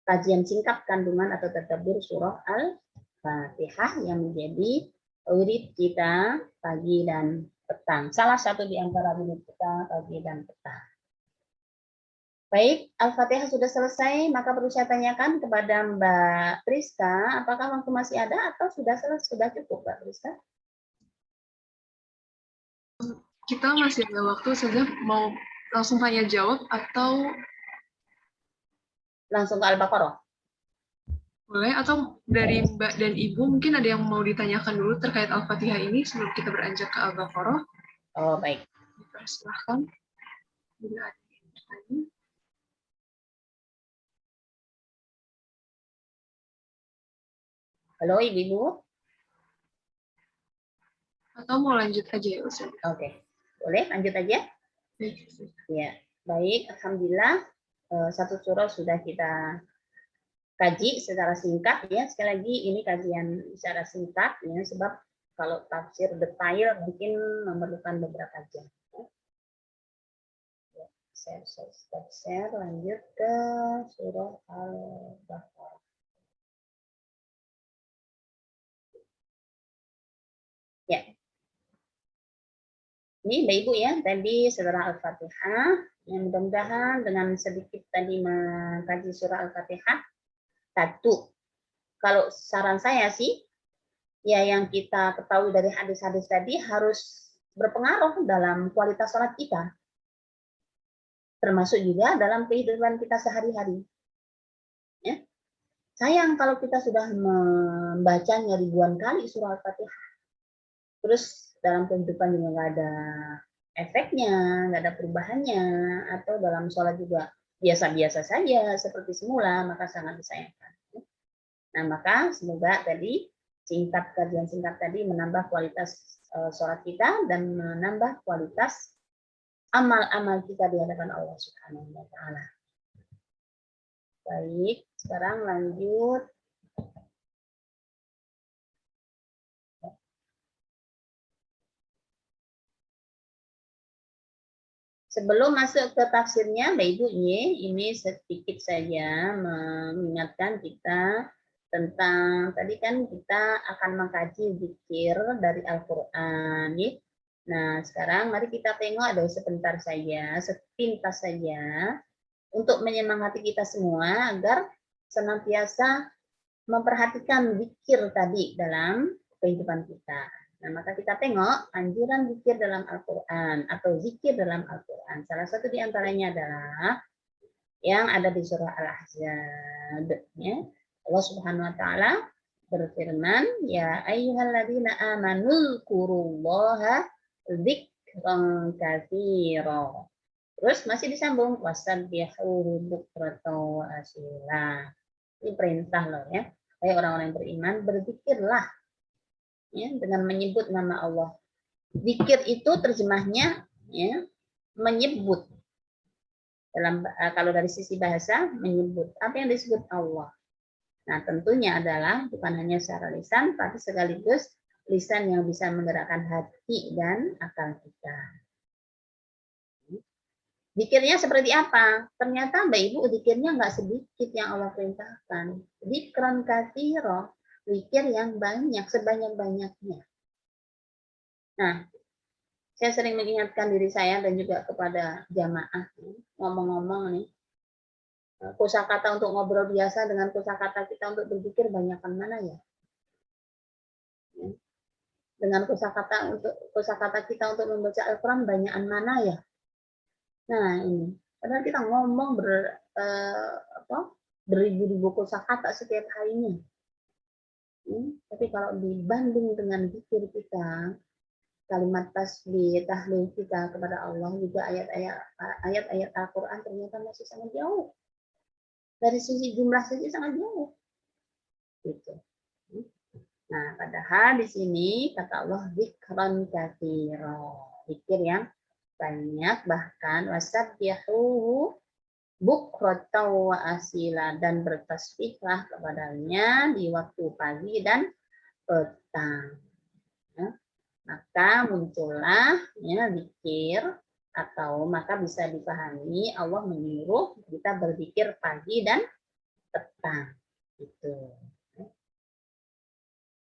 kajian singkat kandungan atau tadabbur surah Al-Fatihah yang menjadi wirid kita pagi dan petang. Salah satu di antara wirid kita pagi dan petang. Baik, Al-Fatihah sudah selesai, maka perlu saya tanyakan kepada Mbak Priska, apakah waktu masih ada atau sudah selesai, sudah cukup Mbak Priska? Kita masih ada waktu saja, mau langsung tanya jawab atau Langsung ke Al-Baqarah. boleh, atau dari Mbak dan Ibu mungkin ada yang mau ditanyakan dulu terkait Al-Fatihah ini sebelum kita beranjak ke Al-Baqarah. Oh, baik. Silahkan. Bila ada yang bertanya. Halo, Ibu-ibu. Atau mau lanjut aja ya Ustaz? Oke. Boleh lanjut aja? Baik, Ustaz. Ya. Baik, alhamdulillah satu surah sudah kita kaji secara singkat ya. Sekali lagi ini kajian secara singkat ya, sebab kalau tafsir detail mungkin memerlukan beberapa jam. Ya, share, lanjut ke surah Al-Baqarah. Ya. Ini Mbak Ibu ya, tadi surah Al-Fatihah. Yang mudah-mudahan dengan sedikit tadi mengkaji surah Al-Fatihah, satu, kalau saran saya sih, ya yang kita ketahui dari hadis-hadis tadi harus berpengaruh dalam kualitas sholat kita. Termasuk juga dalam kehidupan kita sehari-hari. Ya. Sayang kalau kita sudah membacanya ribuan kali surah Al-Fatihah, terus dalam kehidupan juga nggak ada efeknya, nggak ada perubahannya, atau dalam sholat juga biasa-biasa saja seperti semula, maka sangat disayangkan. Nah, maka semoga tadi kajian singkat tadi menambah kualitas sholat kita dan menambah kualitas amal-amal kita di hadapan Allah Subhanahu wa Ta'ala. Baik, sekarang lanjut. Sebelum masuk ke tafsirnya, Mbak Ibu, ini sedikit saja mengingatkan kita tentang, tadi kan kita akan mengkaji zikir dari Al-Quran. Nah, sekarang mari kita tengok ada sebentar saja, sepintas saja, untuk menyemangati kita semua agar senantiasa memperhatikan zikir tadi dalam kehidupan kita. Nah, maka kita tengok anjuran zikir dalam Al-Quran atau zikir dalam Al-Quran. Salah satu di antaranya adalah yang ada di surah Al-Ahzab. Ya. Allah Subhanahu wa Ta'ala berfirman, ya ayyuhalladzina amanu dzkurullaha dzikran katsira. Terus masih disambung wasabbihuhu bukratan wa asila. Ini perintah loh ya. Hai orang-orang yang beriman, berzikirlah ya, dengan menyebut nama Allah. Zikir itu terjemahnya ya, menyebut. Kalau dari sisi bahasa menyebut. Apa yang disebut Allah? Nah, tentunya adalah bukan hanya secara lisan, tapi sekaligus lisan yang bisa menggerakkan hati dan akal kita. Zikirnya seperti apa? Ternyata Mbak Ibu, zikirnya nggak sedikit yang Allah perintahkan. Dzikran katsira, zikir yang banyak, sebanyak-banyaknya. Nah, saya sering mengingatkan diri saya dan juga kepada jamaah, ngomong-ngomong nih, kosakata untuk ngobrol biasa dengan kosakata kita untuk berzikir banyakan mana ya? Dengan kosakata kita untuk membaca Al-Quran banyakan mana ya? Nah, ini. Padahal kita ngomong beribu-ribu kosakata setiap harinya. Tapi kalau dibanding dengan zikir kita, kalimat tasbih, tahlil kita kepada Allah, juga ayat-ayat Al-Quran ternyata masih sangat jauh. Dari sisi jumlah saja sangat jauh. Gitu. Nah, padahal di sini kata Allah dzikran katsira, zikir yang banyak, bahkan wasabbihuhu bukratan wa asila, dan bertasbihlah kepadanya di waktu pagi dan petang. Ya. Maka muncullah ya zikir, atau maka bisa dipahami Allah menyuruh kita berzikir pagi dan petang. Gitu.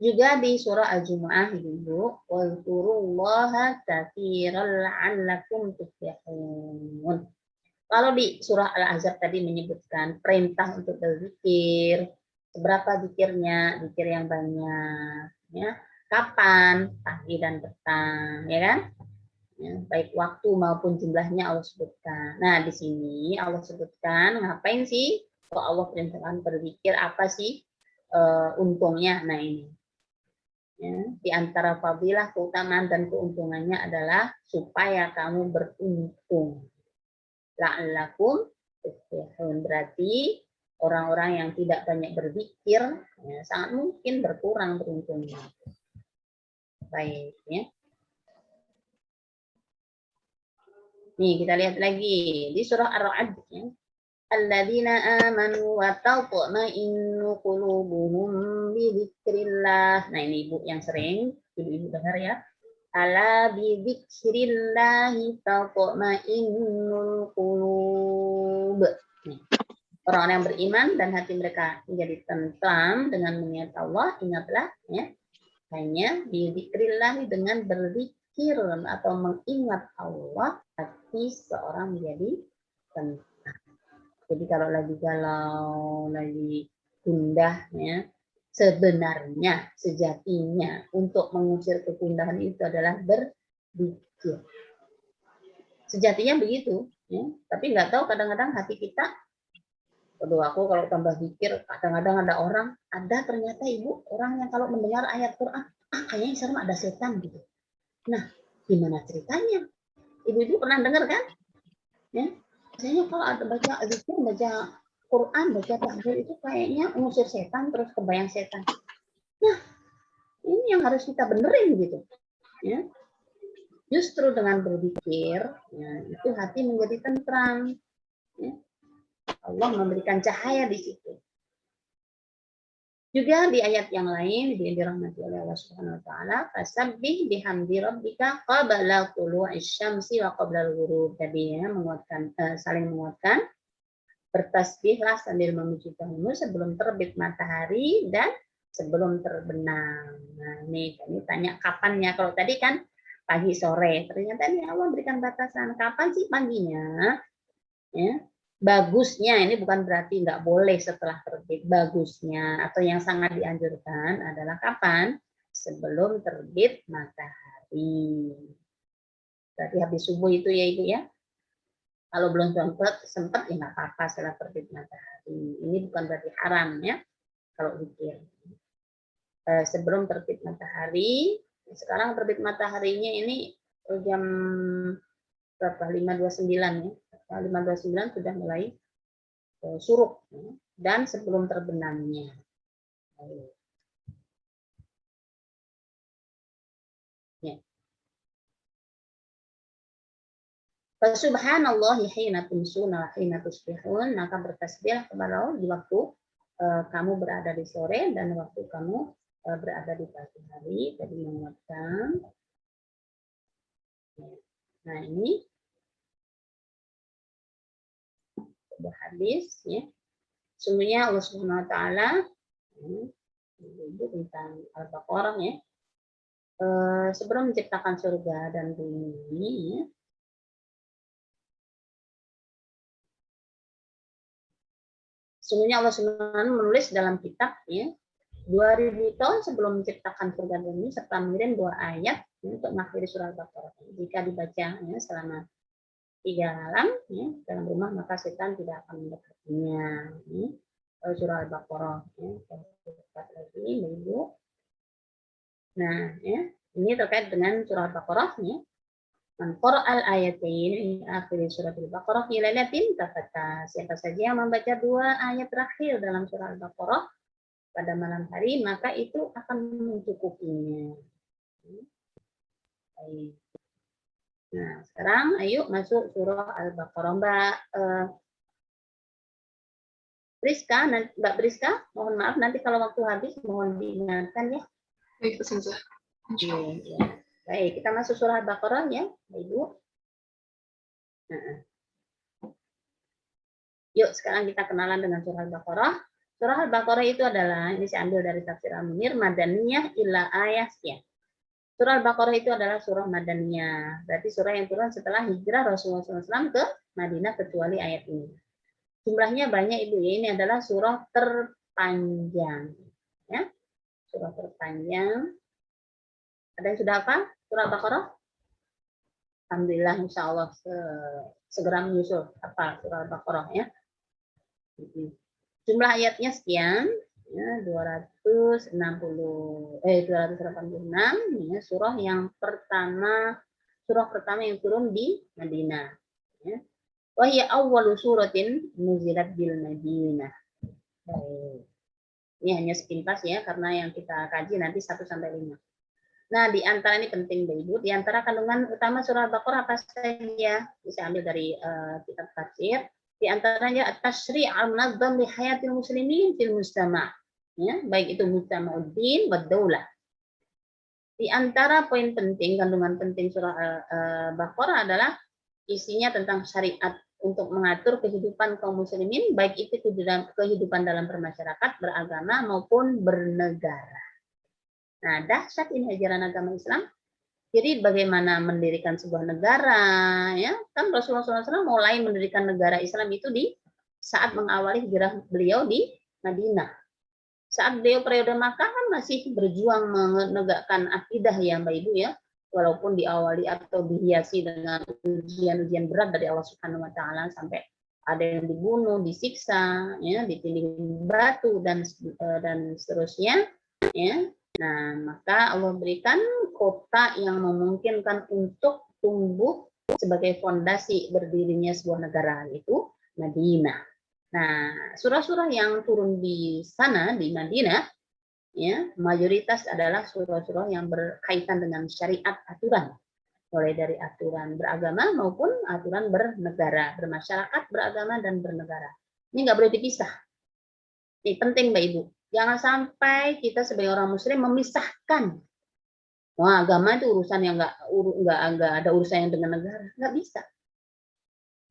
Juga di surah Al-Jumu'ah, Ibu, wazkurullaha katsiran la'allakum tuflihun. Kalau di surah Al-Ahzab tadi menyebutkan perintah untuk berzikir, seberapa zikirnya, zikir yang banyak, ya. Kapan? Pagi dan petang, ya kan? Ya, baik waktu maupun jumlahnya Allah sebutkan. Nah, di sini Allah sebutkan ngapain sih? Kalau Allah perintahkan berzikir, apa sih untungnya? Nah, ini. Ya, di antara fadilah, keutamaan dan keuntungannya adalah supaya kamu beruntung. La'allakum tuflihun, berarti orang-orang yang tidak banyak berzikir ya, sangat mungkin berkurang beruntungnya. Baik, ya. Nih kita lihat lagi di surah Ar-Ra'd, ya. Alladzina amanu wa tatma'innu qulubuhum bi dzikrillah. Nah, ini Ibu yang sering Ibu dengar ya. Ala bi dzikrillah tatma'innul qulub. Orang-orang yang beriman dan hati mereka menjadi tentram dengan mengingat Allah, ingatlah ya. Hanya bi dzikrillah, dengan berzikir atau mengingat Allah, hati seorang menjadi tentram. Jadi kalau lagi galau, lagi gundah, ya, sebenarnya, sejatinya untuk mengusir kegundahan itu adalah berzikir. Sejatinya begitu, ya. Tapi nggak tahu kadang-kadang hati kita, aduh aku kalau tambah zikir, kadang-kadang ada orang, ada ternyata Ibu, orang yang kalau mendengar ayat Quran, kayaknya serem ada setan gitu. Nah, gimana ceritanya? Ibu-ibu pernah dengar kan? Ya. Biasanya kalau ada baca zikir, baca Quran, baca takbir itu kayaknya ngusir setan, terus kebayang setan. Nah, ini yang harus kita benerin gitu. Ya. Justru dengan berzikir, ya, itu hati menjadi tentram. Ya. Allah memberikan cahaya di situ. Juga di ayat yang lain dirahmati oleh Allah Subhanahu wa taala, fasabbih bihamdi rabbika qabla tulu'isy syamsi wa qabla al-ghurub. Tadi ya, menguatkan, saling menguatkan. Bertasbihlah sambil memuji Tuhanmu sebelum terbit matahari dan sebelum terbenam. Nah, ini tanya kapannya. Kalau tadi kan pagi sore, ternyata ini Allah berikan batasan kapan sih paginya. Ya. Bagusnya, ini bukan berarti nggak boleh setelah terbit. Bagusnya atau yang sangat dianjurkan adalah kapan? Sebelum terbit matahari. Berarti habis subuh itu ya Ibu ya. Kalau belum sempat ya nggak apa-apa setelah terbit matahari. Ini bukan berarti haram ya kalau zikir. Sebelum terbit matahari, sekarang terbit mataharinya ini jam berapa? 5.29 ya. 5.29 sudah mulai suruk ya. Dan sebelum terbenamnya. Ya. Subhanallahi hina tumsuna wa hina tusbihun, maka bertasbih kepada Allah di waktu kamu berada di sore dan waktu kamu berada di pagi hari. Tadi menguatkan. Nah, ini sudah habis ya. Sungguhnya Allah Subhanahu wa taala tentang Al-Baqarah ya. Sebelum menciptakan surga dan bumi ya. Sungguhnya Allah SWT menulis dalam kitab ya, 2000 tahun sebelum menciptakan surga dan bumi serta mengirim 2 ayat ya, untuk mengakhiri surah Al-Baqarah. Jika dibaca ya, selama 3 malam ya, dalam rumah, maka setan tidak akan mendekatinya. Ya. Surah Al-Baqarah ya, lagi Ibu. Nah, ya, ini terkait dengan surah Al-Baqarah ya. Man qara'al ayatain akhir surat Al-Baqarah fi lailatin tafata. Siapa saja yang membaca 2 ayat terakhir dalam surah Al-Baqarah pada malam hari, maka itu akan mencukupinya. Baik. Nah, sekarang ayo masuk surah Al-Baqarah. Mbak Priska, mohon maaf nanti kalau waktu habis mohon diingatkan ya. Baik, Ustazah. Ya. Baik, kita masuk surah Al-Baqarah ya, Ibu. Nah. Yuk, sekarang kita kenalan dengan surah Al-Baqarah. Surah Al-Baqarah itu adalah, ini saya ambil dari tafsir Al-Munir, Madaniyah illa ayasya. Surah Al-Baqarah itu adalah surah Madaniyah. Berarti surah yang turun setelah hijrah Rasulullah SAW ke Madinah kecuali ayat ini. Jumlahnya banyak Ibu ya, ini adalah surah terpanjang. Ya, surah terpanjang. Ada yang sudah apa? Surah Al-Baqarah? Alhamdulillah, insya Allah segera menyusul apa surah Al-Baqarah ya. Jumlah ayatnya sekian, ya, 286 ya, surah pertama yang turun di Madinah. Ya. Wahya awwalu suratin nuzilat bil Madinah. Baik. Ini hanya sepintas ya, karena yang kita kaji nanti 1 sampai 5. Nah, di antara ini penting Bapak Ibu, di antara kandungan utama surah Al-Baqarah apa saja? Bisa ambil dari kitab tafsir. Di antaranya at-tasyri' al-munazzam li hayatil muslimin fil mujtama'. Ya, baik itu mujtama'uddin wa daulah. Di antara poin penting, kandungan penting surah Al-Baqarah adalah isinya tentang syariat untuk mengatur kehidupan kaum muslimin, baik itu kehidupan dalam bermasyarakat, beragama maupun bernegara. Nah, dahsyat ini ajaran agama Islam. Jadi bagaimana mendirikan sebuah negara, ya kan Rasulullah SAW mulai mendirikan negara Islam itu di saat mengawali hijrah beliau di Madinah. Saat beliau periode Makkah kan masih berjuang menegakkan akidah ya Mbak Ibu ya, walaupun diawali atau dihiasi dengan ujian-ujian berat dari Allah Subhanahu wa taala, sampai ada yang dibunuh, disiksa, ya, ditindih batu dan seterusnya, ya. Nah, maka Allah berikan kota yang memungkinkan untuk tumbuh sebagai fondasi berdirinya sebuah negara, yaitu Madinah. Nah, surah-surah yang turun di sana di Madinah, ya, mayoritas adalah surah-surah yang berkaitan dengan syariat, aturan, mulai dari aturan beragama maupun aturan bernegara, bermasyarakat, beragama dan bernegara. Ini nggak boleh dipisah. Ini penting Mbak Ibu. Jangan sampai kita sebagai orang Muslim memisahkan. Wah, agama itu urusan yang nggak ada urusan yang dengan negara, nggak bisa.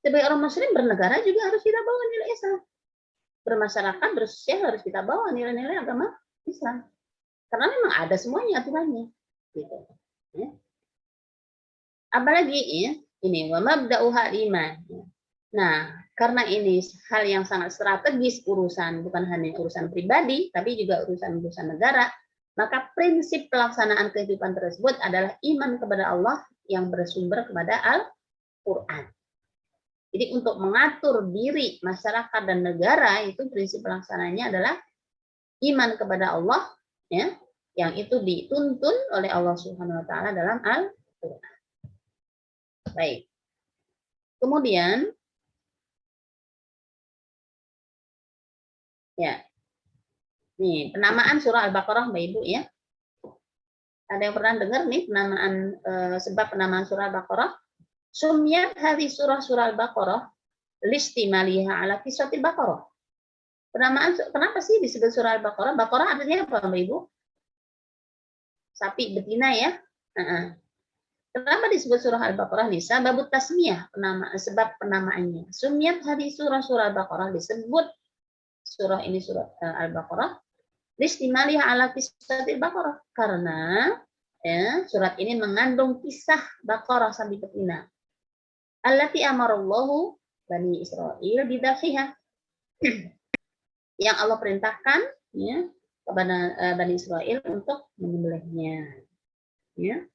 Sebagai orang Muslim bernegara juga harus kita bawa nilai Islam. Bermasyarakat, bersosial harus kita bawa nilai-nilai agama Islam. Karena memang ada semuanya aturannya. Gitu. Ya. Apalagi ya, ini wa mabda'uha iman. Nah, karena ini hal yang sangat strategis urusan, bukan hanya urusan pribadi, tapi juga urusan negara, maka prinsip pelaksanaan kehidupan tersebut adalah iman kepada Allah yang bersumber kepada Al-Quran. Jadi untuk mengatur diri masyarakat dan negara itu prinsip pelaksananya adalah iman kepada Allah, ya, yang itu dituntun oleh Allah Subhanahu wa taala dalam Al-Qur'an. Baik. Kemudian ya. Nih, penamaan surah Al-Baqarah Mbak Ibu ya. Ada yang pernah dengar nih penamaan sebab penamaan surah Al-Baqarah? Sumyat hadhihi surah Al-Baqarah listimaliha ala qissatil Baqarah. Penamaan kenapa sih disebut surah Al-Baqarah? Baqarah artinya apa Mbak Ibu? Sapi betina ya. Kenapa disebut surah Al-Baqarah nih? Sababut tasmiyah, sebab penamaannya. Sumyat hadhihi surah Al-Baqarah, disebut surah ini surah Al-Baqarah listimaliha ala qissatil Baqarah, karena ya, surat ini mengandung kisah Baqarah sapi betina. Allati amarallahu Bani Israil bidakhiha. Yang Allah perintahkan ya, kepada Bani Israil untuk menyembelihnya. Ya.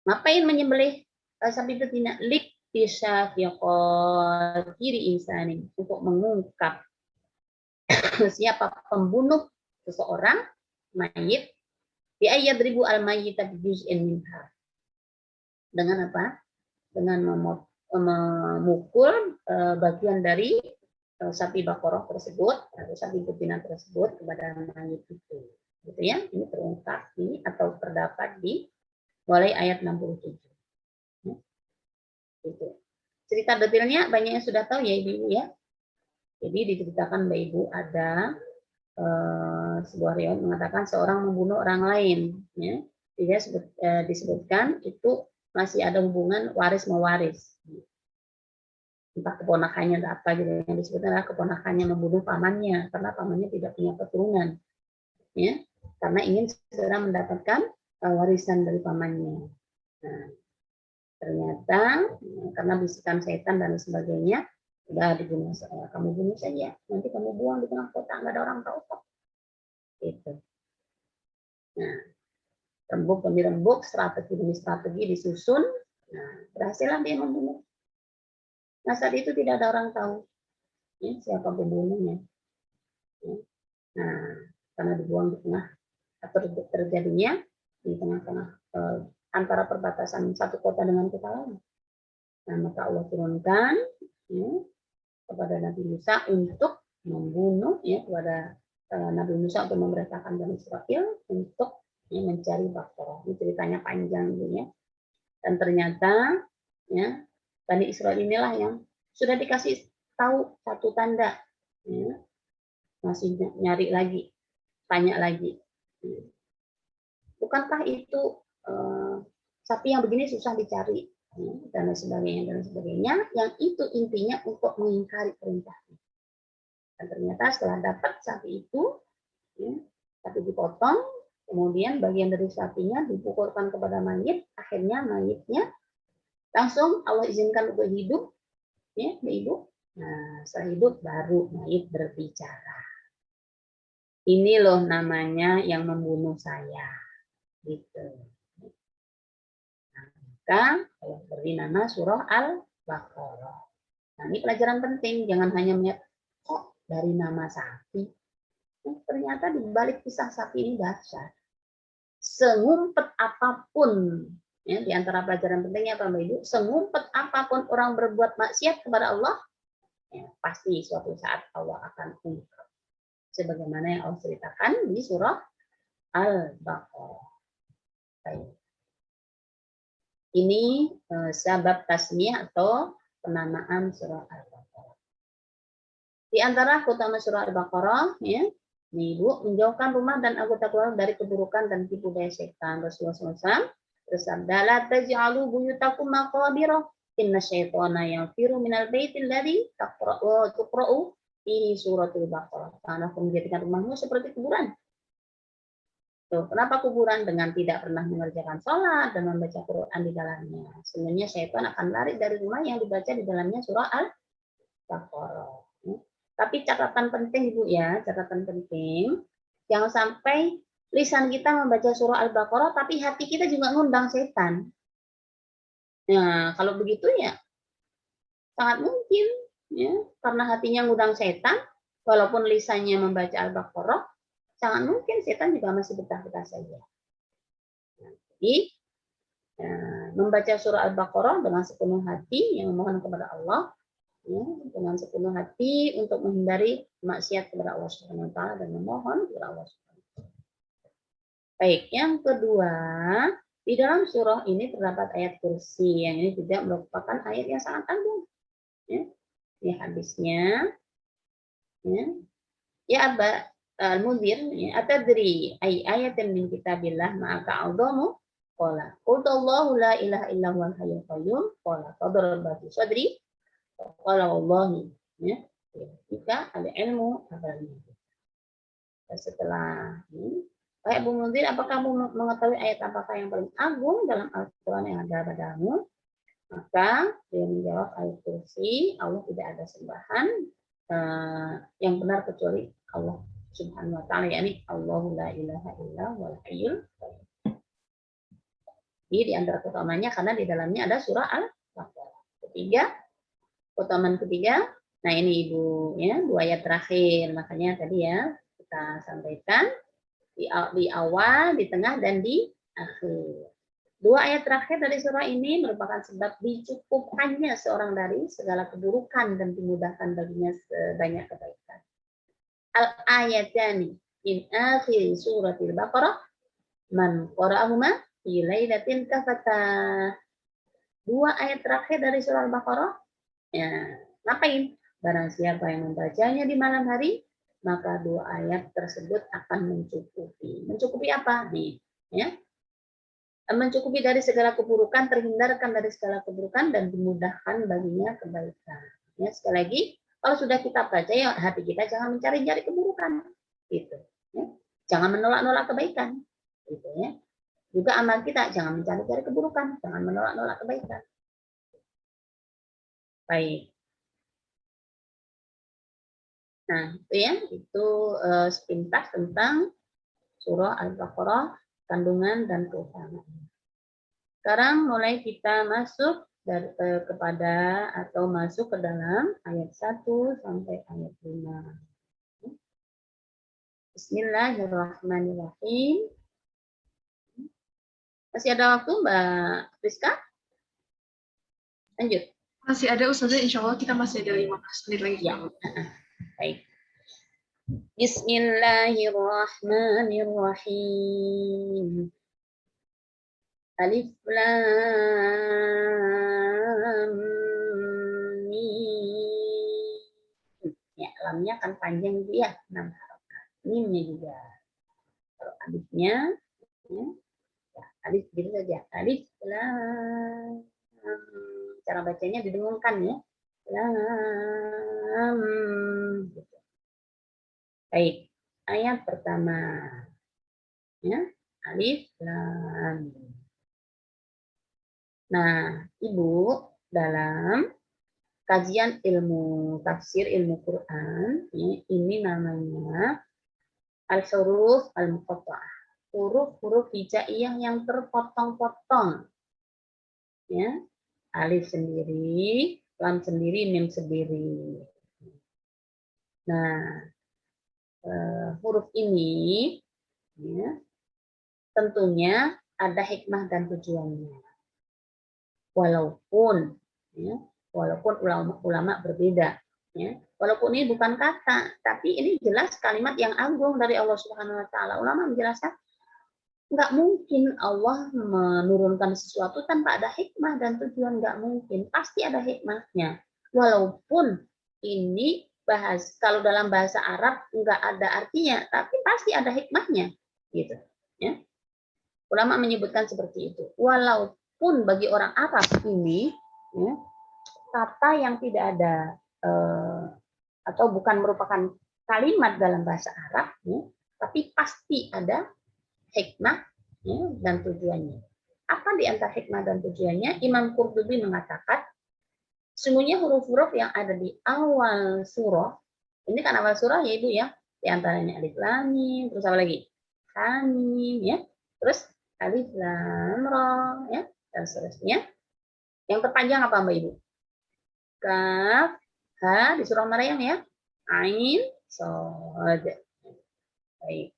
Ngapain menyembelih sapi betina? Lik bisa kiri insani, untuk mengungkap siapa pembunuh seseorang mayit, bi ayyadribu al mayyita bi juz'in minha. Dengan apa? Dengan memukul bagian dari sapi Baqarah tersebut atau sapi betina tersebut kepada mayit itu. Gitu ya. Ini terungkap di atau terdapat di mulai ayat 67. Gitu. Cerita detailnya banyak yang sudah tahu ya Ibu ya. Jadi diceritakan Mbak Ibu ada sebuah riwayat mengatakan seorang membunuh orang lain, ya. Dia disebutkan itu masih ada hubungan waris mewaris, entah keponakannya atau apa gitu. Yang disebutkan adalah keponakannya membunuh pamannya karena pamannya tidak punya keturunan, ya, karena ingin segera mendapatkan warisan dari pamannya. Nah, ternyata karena bisikan setan dan sebagainya, udah dibunuh saya, kamu bunuh saja, nanti kamu buang di tengah kota, nggak ada orang tahu kok. Gitu. Nah, rembuk demi rembuk, strategi demi strategi disusun, Nah, berhasillah dia membunuh. Nah, saat itu tidak ada orang tahu ya, siapa pembunuhnya. Ya. Nah, karena dibuang di tengah atau terjadinya di tengah-tengah antara perbatasan satu kota dengan kota lain. Nah, maka Allah turunkan ya, kepada Nabi Musa untuk membunuh ya kepada Nabi Musa untuk memerintahkan Bani Israel untuk ya, mencari Baqarah. Ini ceritanya panjang ya. Dan ternyata ya Bani Israel inilah yang sudah dikasih tahu satu tanda ya, masih nyari lagi, tanya lagi. Bukankah itu sapi yang begini susah dicari dan sebagainya, yang itu intinya untuk mengingkari perintahnya. Dan ternyata setelah dapat sapi itu, ya, sapi dipotong, kemudian bagian dari sapinya dipukulkan kepada mayit, akhirnya mayitnya langsung Allah izinkan untuk hidup, ya, hidup. Nah, setelah hidup baru mayit berbicara. Ini loh namanya yang membunuh saya, gitu. Nah, maka Allah beri nama surah Al-Baqarah. Nah, ini pelajaran penting, jangan hanya melihat kok dari nama sapi. Ternyata di balik kisah sapi ini dahsyat. Sengumpet apapun, ya, di antara pelajaran pentingnya apa Mbak Ibu? Sengumpet apapun orang berbuat maksiat kepada Allah, ya, pasti suatu saat Allah akan ungkap. Sebagaimana yang Allah ceritakan di surah Al-Baqarah. Ini sebab tasmiyah atau penamaan surah Al-Baqarah. Di antara keutamaan surah Al-Baqarah, ya, Ibu, menjauhkan rumah dan anggota keluarga dari keburukan dan tipu daya setan. Rasulullah SAW bersabda, "La taj'alu buyutakum maqabira, inna syaitana yanfiru minal baitil ladzi tuqra'u fihi suratul Baqarah." Karena menjadikan rumahmu seperti kuburan. Tuh, kenapa kuburan? Dengan tidak pernah mengerjakan sholat dan membaca Quran di dalamnya. Sebenarnya syaitan akan lari dari rumah yang dibaca di dalamnya surah Al-Baqarah. Tapi catatan penting Ibu ya, catatan penting, jangan sampai lisan kita membaca surah Al-Baqarah tapi hati kita juga ngundang setan. Nah, kalau begitu ya sangat mungkin ya, karena hatinya ngundang setan, walaupun lisannya membaca Al-Baqarah, sangat mungkin setan juga masih betah-betah saja. Nah, jadi membaca surah Al-Baqarah dengan sepenuh hati yang memohon kepada Allah, ya, dengan sepenuh hati untuk menghindari maksiat kepada Allah Subhanahu wa taala dan memohon kepada Allah Subhanahu wa taala. Baik, yang kedua, di dalam surah ini terdapat ayat kursi yang ini juga merupakan ayat yang sangat agung. Ya, ini hadisnya. Ya Aba Al-Mudhir, ya, atadri ayatin min kitabillah ma'aka a'udhamu qala qultu Allahu la ilaha illa huwal hayyul qayyum qala fadarabatu sadri qala wallahi, ya, jika ada ilmu apalagi. Setelah Wahai Abu Munzir, apakah kamu mengetahui ayat apakah yang paling agung dalam Al-Quran yang ada padamu? Maka dia menjawab, ayat kursi, Allah tidak ada sembahan yang benar kecuali Allah Subhanahu wa taala, yakni Allahu la ilaha illa huwal hayyul qayyum. Jadi di antara keutamanya karena di dalamnya ada surah Al-Baqarah. Ketiga, keutamaan ketiga, nah ini Ibu ya, 2 ayat terakhir, makanya tadi ya kita sampaikan di awal, di tengah dan di akhir. 2 ayat terakhir dari surah ini merupakan sebab dicukupkannya seorang dari segala keburukan dan dimudahkan baginya sebanyak kebaikan. Al-ayatani min akhir suratil Baqarah man qara'ahuma fi lailatin kafatah. 2 ayat terakhir dari surah Al-Baqarah, ya, ngapain? Barang siapa yang membacanya di malam hari, maka 2 ayat tersebut akan mencukupi. Mencukupi apa? Nih, ya. Mencukupi dari segala keburukan, terhindarkan dari segala keburukan dan dimudahkan baginya kebaikan. Ya, sekali lagi, kalau sudah kita baca ya hati kita jangan mencari-cari keburukan, gitu. Ya. Jangan menolak-nolak kebaikan, gitu ya. Juga amal kita jangan mencari-cari keburukan, jangan menolak-nolak kebaikan. Baik. Nah, itu ya, itu sepintas tentang surah Al-Baqarah, kandungan dan keutamaan. Sekarang mulai kita masuk kepada atau masuk ke dalam ayat 1 sampai ayat 5. Bismillahirrahmanirrahim. Masih ada waktu Mbak Rizka? Lanjut. Masih ada Ustazah, insya Allah kita masih ada 15 menit lagi. Ya. Baik. Bismillahirrahmanirrahim. Alif lam mim. Ya, lamnya kan panjang itu ya, 6 harakat. Mimnya juga. Kalau alifnya, ya, alif gitu saja. Alif lam. Cara bacanya didengungkan ya. Lam. Baik, ayat pertama. Ya, alif lam. Nah, Ibu dalam kajian ilmu tafsir ilmu Quran, ya, ini namanya al-huruf al-muqatta'ah. Huruf-huruf hijaiyah yang terpotong-potong. Ya, alif sendiri, lam sendiri, mim sendiri. Nah, huruf ini ya, tentunya ada hikmah dan tujuannya. Walaupun ulama berbeda, ya. Walaupun ini bukan kata, tapi ini jelas kalimat yang agung dari Allah Subhanahu Wa Taala. Ulama menjelaskan nggak mungkin Allah menurunkan sesuatu tanpa ada hikmah dan tujuan, nggak mungkin, pasti ada hikmahnya. Walaupun ini kalau dalam bahasa Arab nggak ada artinya, tapi pasti ada hikmahnya, gitu. Ya. Ulama menyebutkan seperti itu. Walaupun bagi orang Arab ini ya, kata yang tidak ada atau bukan merupakan kalimat dalam bahasa Arab, ya, tapi pasti ada hikmah ya, dan tujuannya. Apa di antara hikmah dan tujuannya? Imam Qurtubi mengatakan, sungguhnya huruf-huruf yang ada di awal surah, ini kan awal surah ya Ibu ya, di antaranya alif lam mim, terus apa lagi? Hamim ya, terus alif lam ra ya, dan seterusnya. Yang terpanjang apa Mbak Ibu? Kaf, ha di surah Maryam ya, ain, shad. Baik.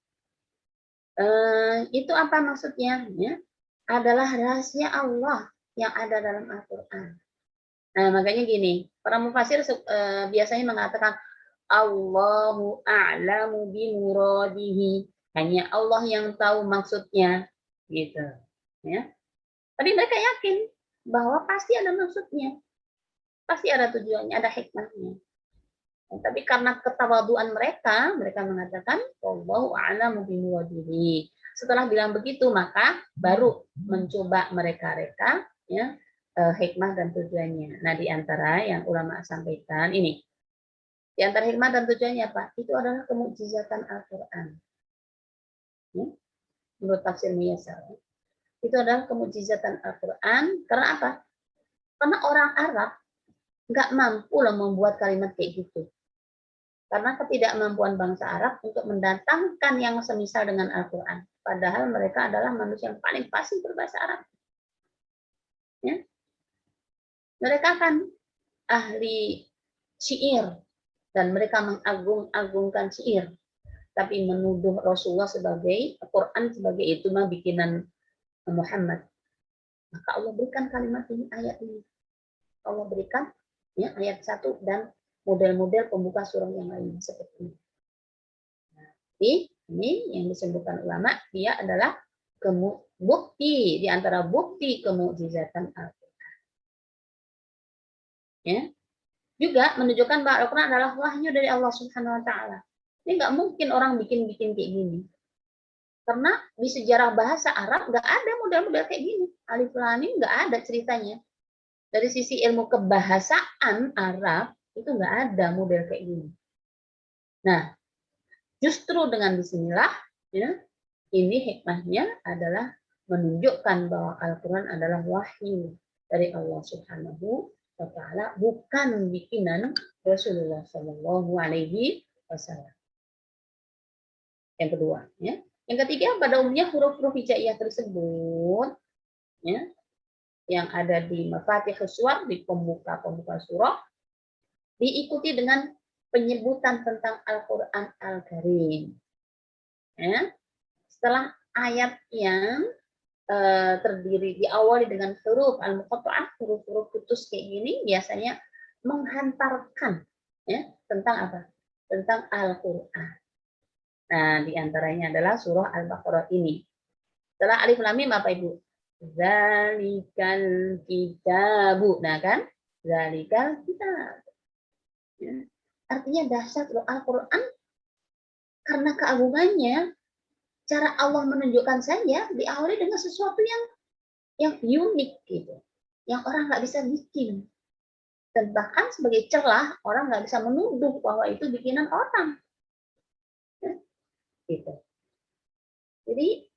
Itu apa maksudnya? Ya, adalah rahasia Allah yang ada dalam Al-Quran. Nah, makanya gini, para mufasir biasanya mengatakan Allahu a'lamu bi muradihi. Hanya Allah yang tahu maksudnya, gitu. Ya. Tapi mereka yakin bahwa pasti ada maksudnya, pasti ada tujuannya, ada hikmahnya. Nah, tapi karena ketawaduan mereka mengatakan Allahu a'lamu bi muradihi. Setelah bilang begitu, maka baru mencoba mereka-reka ya hikmah dan tujuannya. Nah, di antara yang ulama sampaikan ini, di antara hikmah dan tujuannya apa? Itu adalah kemukjizatan Al-Quran. Ya, menurut tafsir Muyassar. Itu adalah kemukjizatan Al-Quran. Karena apa? Karena orang Arab nggak mampu lah membuat kalimat kayak gitu. Karena ketidakmampuan bangsa Arab untuk mendatangkan yang semisal dengan Al-Quran. Padahal mereka adalah manusia yang paling fasih berbahasa Arab. Ya. Mereka kan ahli syair dan mereka mengagung-agungkan syair, tapi menuduh Rasulullah sebagai Al-Quran sebagai itu mah bikinan Muhammad. Maka Allah berikan kalimat ini, ayat ini. Allah berikan ya, ayat 1 dan model-model pembuka surah yang lain seperti ini. Nah, ini yang disebutkan ulama, dia adalah bukti di antara bukti kemukjizatan Al-Quran. Ya. Juga menunjukkan bahwa Al-Quran adalah wahyu dari Allah Subhanahu Wa Taala. Ini nggak mungkin orang bikin-bikin kayak gini. Karena di sejarah bahasa Arab nggak ada model-model kayak gini. Alif lam mim nggak ada ceritanya. Dari sisi ilmu kebahasaan Arab itu nggak ada model kayak gini. Nah, justru dengan bismillah, ya, ini hikmahnya adalah menunjukkan bahwa Al-Quran adalah wahyu dari Allah Subhanahu Wa Taala, bukan bikinan Rasulullah Shallallahu Alaihi Wasallam. Yang kedua, ya. Yang ketiga, pada umumnya huruf-huruf hijaiyah tersebut, ya, yang ada di Mafatihus Suwar, di pembuka-pembuka surah, diikuti dengan penyebutan tentang Al-Quran Al-Karim. Ya. Setelah ayat yang terdiri diawali dengan huruf al-muqatta'ah, huruf-huruf putus kayak gini, biasanya menghantarkan ya tentang apa? Tentang Al-Quran. Nah, diantaranya adalah surah Al-Baqarah ini. Setelah alif lam mim apa Ibu? Zalikal kitabu. Nah kan? Zalikal kitab. Ya. Artinya dahsyat loh Al-Quran karena keagungannya, cara Allah menunjukkan saja diawali dengan sesuatu yang unik gitu, yang orang nggak bisa bikin, dan bahkan sebagai celah orang nggak bisa menuduh bahwa itu bikinan orang, ya, gitu. Jadi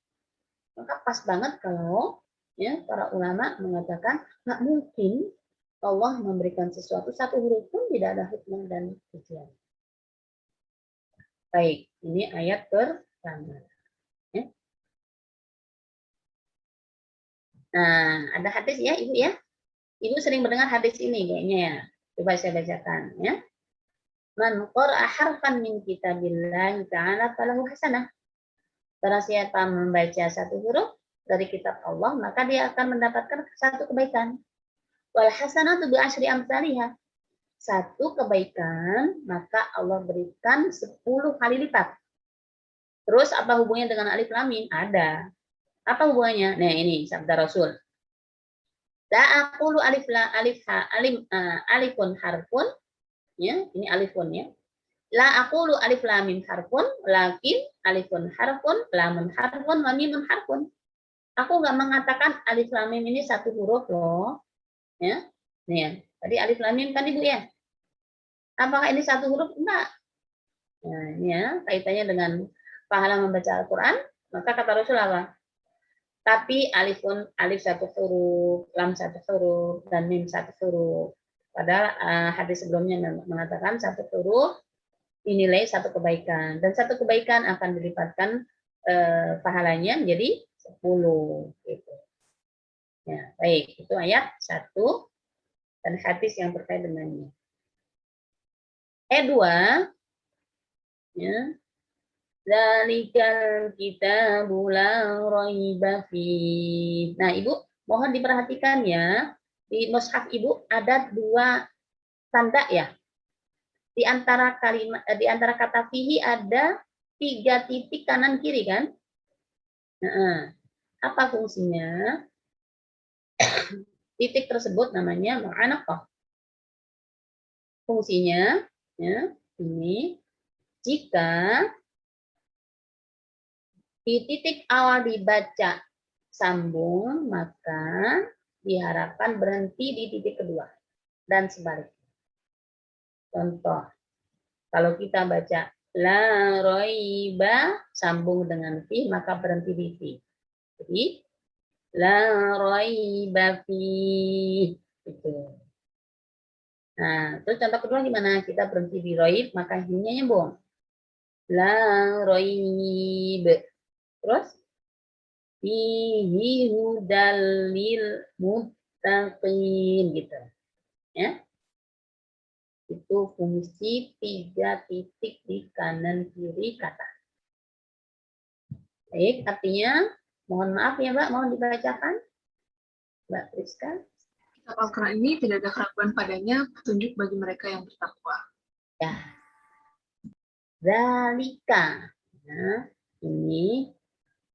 maka pas banget kalau ya para ulama mengatakan nggak mungkin Allah memberikan sesuatu satu huruf pun tidak ada hikmah dan tujuan. Baik, ini ayat pertama. Ya. Nah, ada hadis ya Ibu ya. Ibu sering mendengar hadis ini kayaknya ya. Coba saya bacakan ya. Man qara'a harfan min kitabillahi ta'ala falahu hasanah. Barang siapa membaca satu huruf dari kitab Allah, maka dia akan mendapatkan satu kebaikan. Wal hasanatu bi asyri amsalihha. Satu kebaikan, maka Allah berikan 10 kali lipat. Terus apa hubungannya dengan alif lam mim? Ada. Apa hubungannya? Nah, ini sabda Rasul. La aqulu alif la alif ha alim alifun harfun, ya, ini alifun ya. La aqulu alif lam mim harfun, lakin alifun harfun, lamun harfun, wa mimun harfun. Aku nggak mengatakan alif lam mim ini satu huruf loh, ya. Nih ya, tadi alif lam mim kan Ibu ya. Apakah ini satu huruf? Enggak. Nah, ini ya, kaitannya dengan pahala membaca Al-Quran, maka kata Rasul apa? Tapi alif satu huruf, lam satu huruf, dan mim satu huruf. Padahal hadis sebelumnya mengatakan satu huruf dinilai satu kebaikan, dan satu kebaikan akan dilipatkan pahalanya menjadi 10. Gitu. Ya, baik, itu ayat 1 dan hadis yang terkait dengannya. Ayat 2, ya. Zalikal kitabu la raiba fi. Nah, Ibu, mohon diperhatikan ya. Di mushaf Ibu ada 2 tanda ya. Di antara kata fihi ada 3 titik kanan kiri kan? Nah, apa fungsinya? Titik tersebut namanya mu'anaqah. Fungsinya ya, ini jika di titik awal dibaca sambung, maka diharapkan berhenti di titik kedua dan sebaliknya. Contoh, kalau kita baca la roiba sambung dengan fi, maka berhenti di fi. Jadi la roiba fi itu. Nah, terus contoh kedua gimana? Kita berhenti di roib, maka hi-nya nyambung. La roib. Terus fihi hudalil muttaqin gitu. Ya. Itu fungsi 3 titik di kanan kiri kata. Baik, artinya mohon maaf ya Mbak, mohon dibacakan. Mbak Priska. Kitab Al-Quran ini tidak ada keraguan padanya, petunjuk bagi mereka yang bertakwa. Ya. Zalika. Nah, ini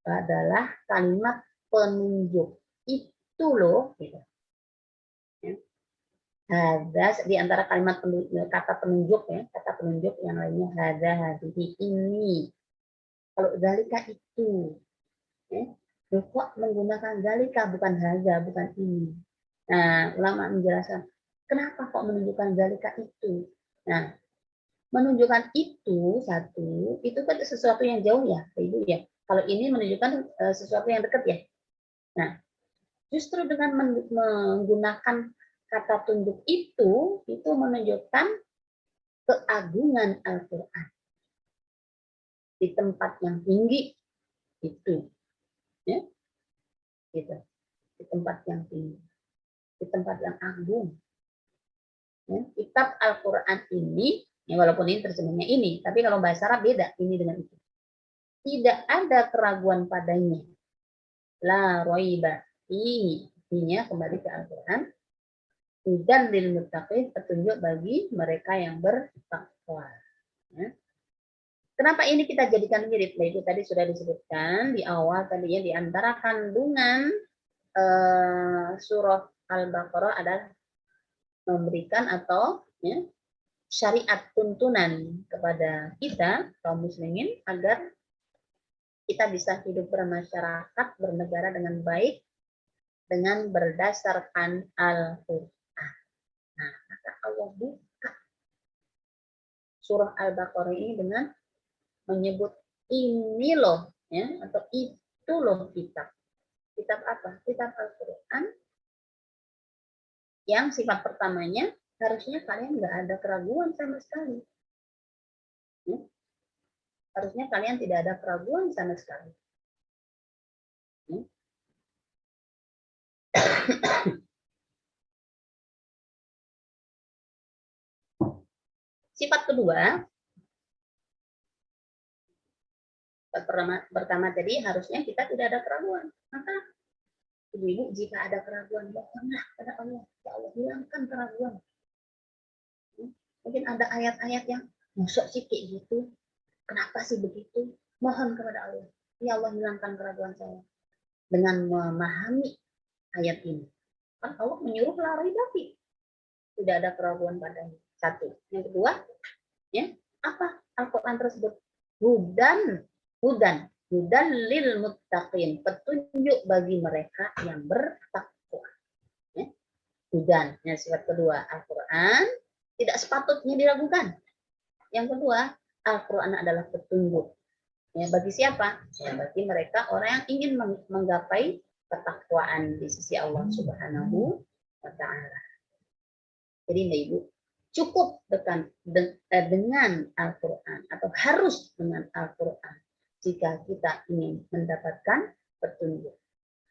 adalah kalimat penunjuk. Itu loh. Gitu. Ya. Ada di antara kalimat kata penunjuk ya, kata penunjuk yang lainnya hada, hadihi, ini. Kalau zalika itu, ya, kok menggunakan zalika bukan hada, bukan ini. Nah, ulama menjelaskan kenapa kok menunjukkan zalika itu. Nah, menunjukkan itu satu, itu kan sesuatu yang jauh ya, Ibu ya. Kalau ini menunjukkan sesuatu yang dekat ya. Nah, justru dengan menggunakan kata tunjuk itu menunjukkan keagungan Al-Quran di tempat yang tinggi itu, ya, gitu, di tempat yang tinggi. di tempat yang agung. Ya, kitab Al-Quran ini, ya walaupun ini terjemahnya ini, tapi kalau bahasa Arab beda ini dengan itu. Tidak ada keraguan padanya. La roiba fihi, artinya kembali ke Al-Quran. Dan lil muttaqin, petunjuk bagi mereka yang bertakwa. Ya. Kenapa ini kita jadikan mirip? Nah, itu tadi sudah disebutkan di awal tadi ya, di antara kandungan surah Al-Baqarah adalah memberikan atau ya, syariat tuntunan kepada kita kaum muslimin agar kita bisa hidup bermasyarakat, bernegara dengan baik dengan berdasarkan Al-Qur'an. Nah, maka Allah buka surah Al-Baqarah ini dengan menyebut ini loh ya, atau itu loh kitab. Kitab apa? Kitab Al-Qur'an yang sifat pertamanya harusnya kalian nggak ada keraguan sama sekali. Ya. Harusnya kalian tidak ada keraguan sama sekali. Ya. Sifat kedua, pertama tadi harusnya kita tidak ada keraguan. Maka ibu-ibu jika ada keraguan, mohonlah pada Allah, ya Allah hilangkan keraguan. Mungkin ada ayat-ayat yang masuk sih kayak gitu, kenapa sih begitu? Mohon kepada Allah, ya Allah hilangkan keraguan saya dengan memahami ayat ini. Kan Allah menyuruh lari tapi tidak ada keraguan padanya. Satu. Yang kedua, ya apa Al-Quran tersebut? Hudan lil muttaqin, petunjuk bagi mereka yang bertakwa. Ya. Hudan, yang sifat kedua, Al-Quran tidak sepatutnya diragukan. Yang kedua, Al-Quran adalah petunjuk. Ya, bagi siapa? Ya, bagi mereka orang yang ingin menggapai ketakwaan di sisi Allah Subhanahu wa Ta'ala. Jadi Mbak Ibu, cukup dengan Al-Quran atau harus dengan Al-Quran jika kita ingin mendapatkan petunjuk.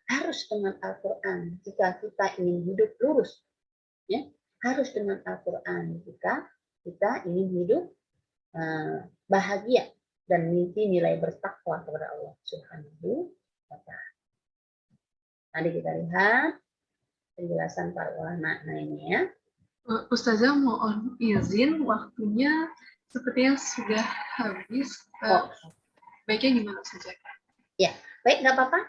Harus dengan Al-Quran jika kita ingin hidup lurus. Ya, harus dengan Al-Quran jika kita ingin hidup bahagia dan memiliki nilai bertakwa kepada Allah Subhanahu wa Ta'ala. Mari kita lihat penjelasan para ulama ini ya. Ustazah mohon izin, waktunya sepertinya sudah habis. Baiknya gimana saja? Ya, baik, nggak apa-apa.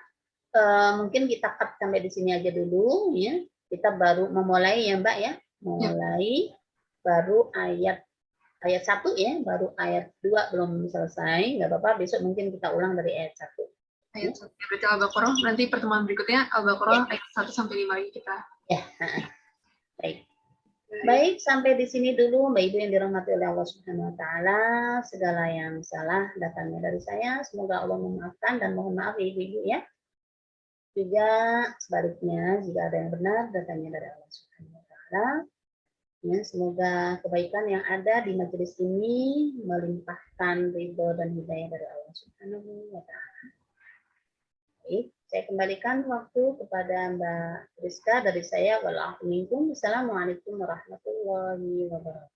Mungkin kita cut sampai di sini aja dulu ya. Kita baru memulai ya Mbak ya. Mulai baru ayat 1 ya, baru ayat 2 belum selesai. Nggak apa-apa, besok mungkin kita ulang dari ayat 1. Ayat 1. Berarti Al-Baqarah, nanti pertemuan berikutnya Al-Baqarah ayat 1 sampai 5 lagi kita. Ya, baik. Baik, sampai di sini dulu Mbak Ibu yang dirahmati oleh Allah Subhanahu wa Ta'ala. Segala yang salah datangnya dari saya. Semoga Allah memaafkan dan mohon maaf Ibu-ibu ya. Juga sebaliknya jika ada yang benar datangnya dari Allah Subhanahu wa Ta'ala. Ya, semoga kebaikan yang ada di majelis ini melimpahkan ridho dan hidayah dari Allah Subhanahu wa Ta'ala. Baik, saya kembalikan waktu kepada Mbak Rizka dari saya. Wassalamualaikum warahmatullahi wabarakatuh.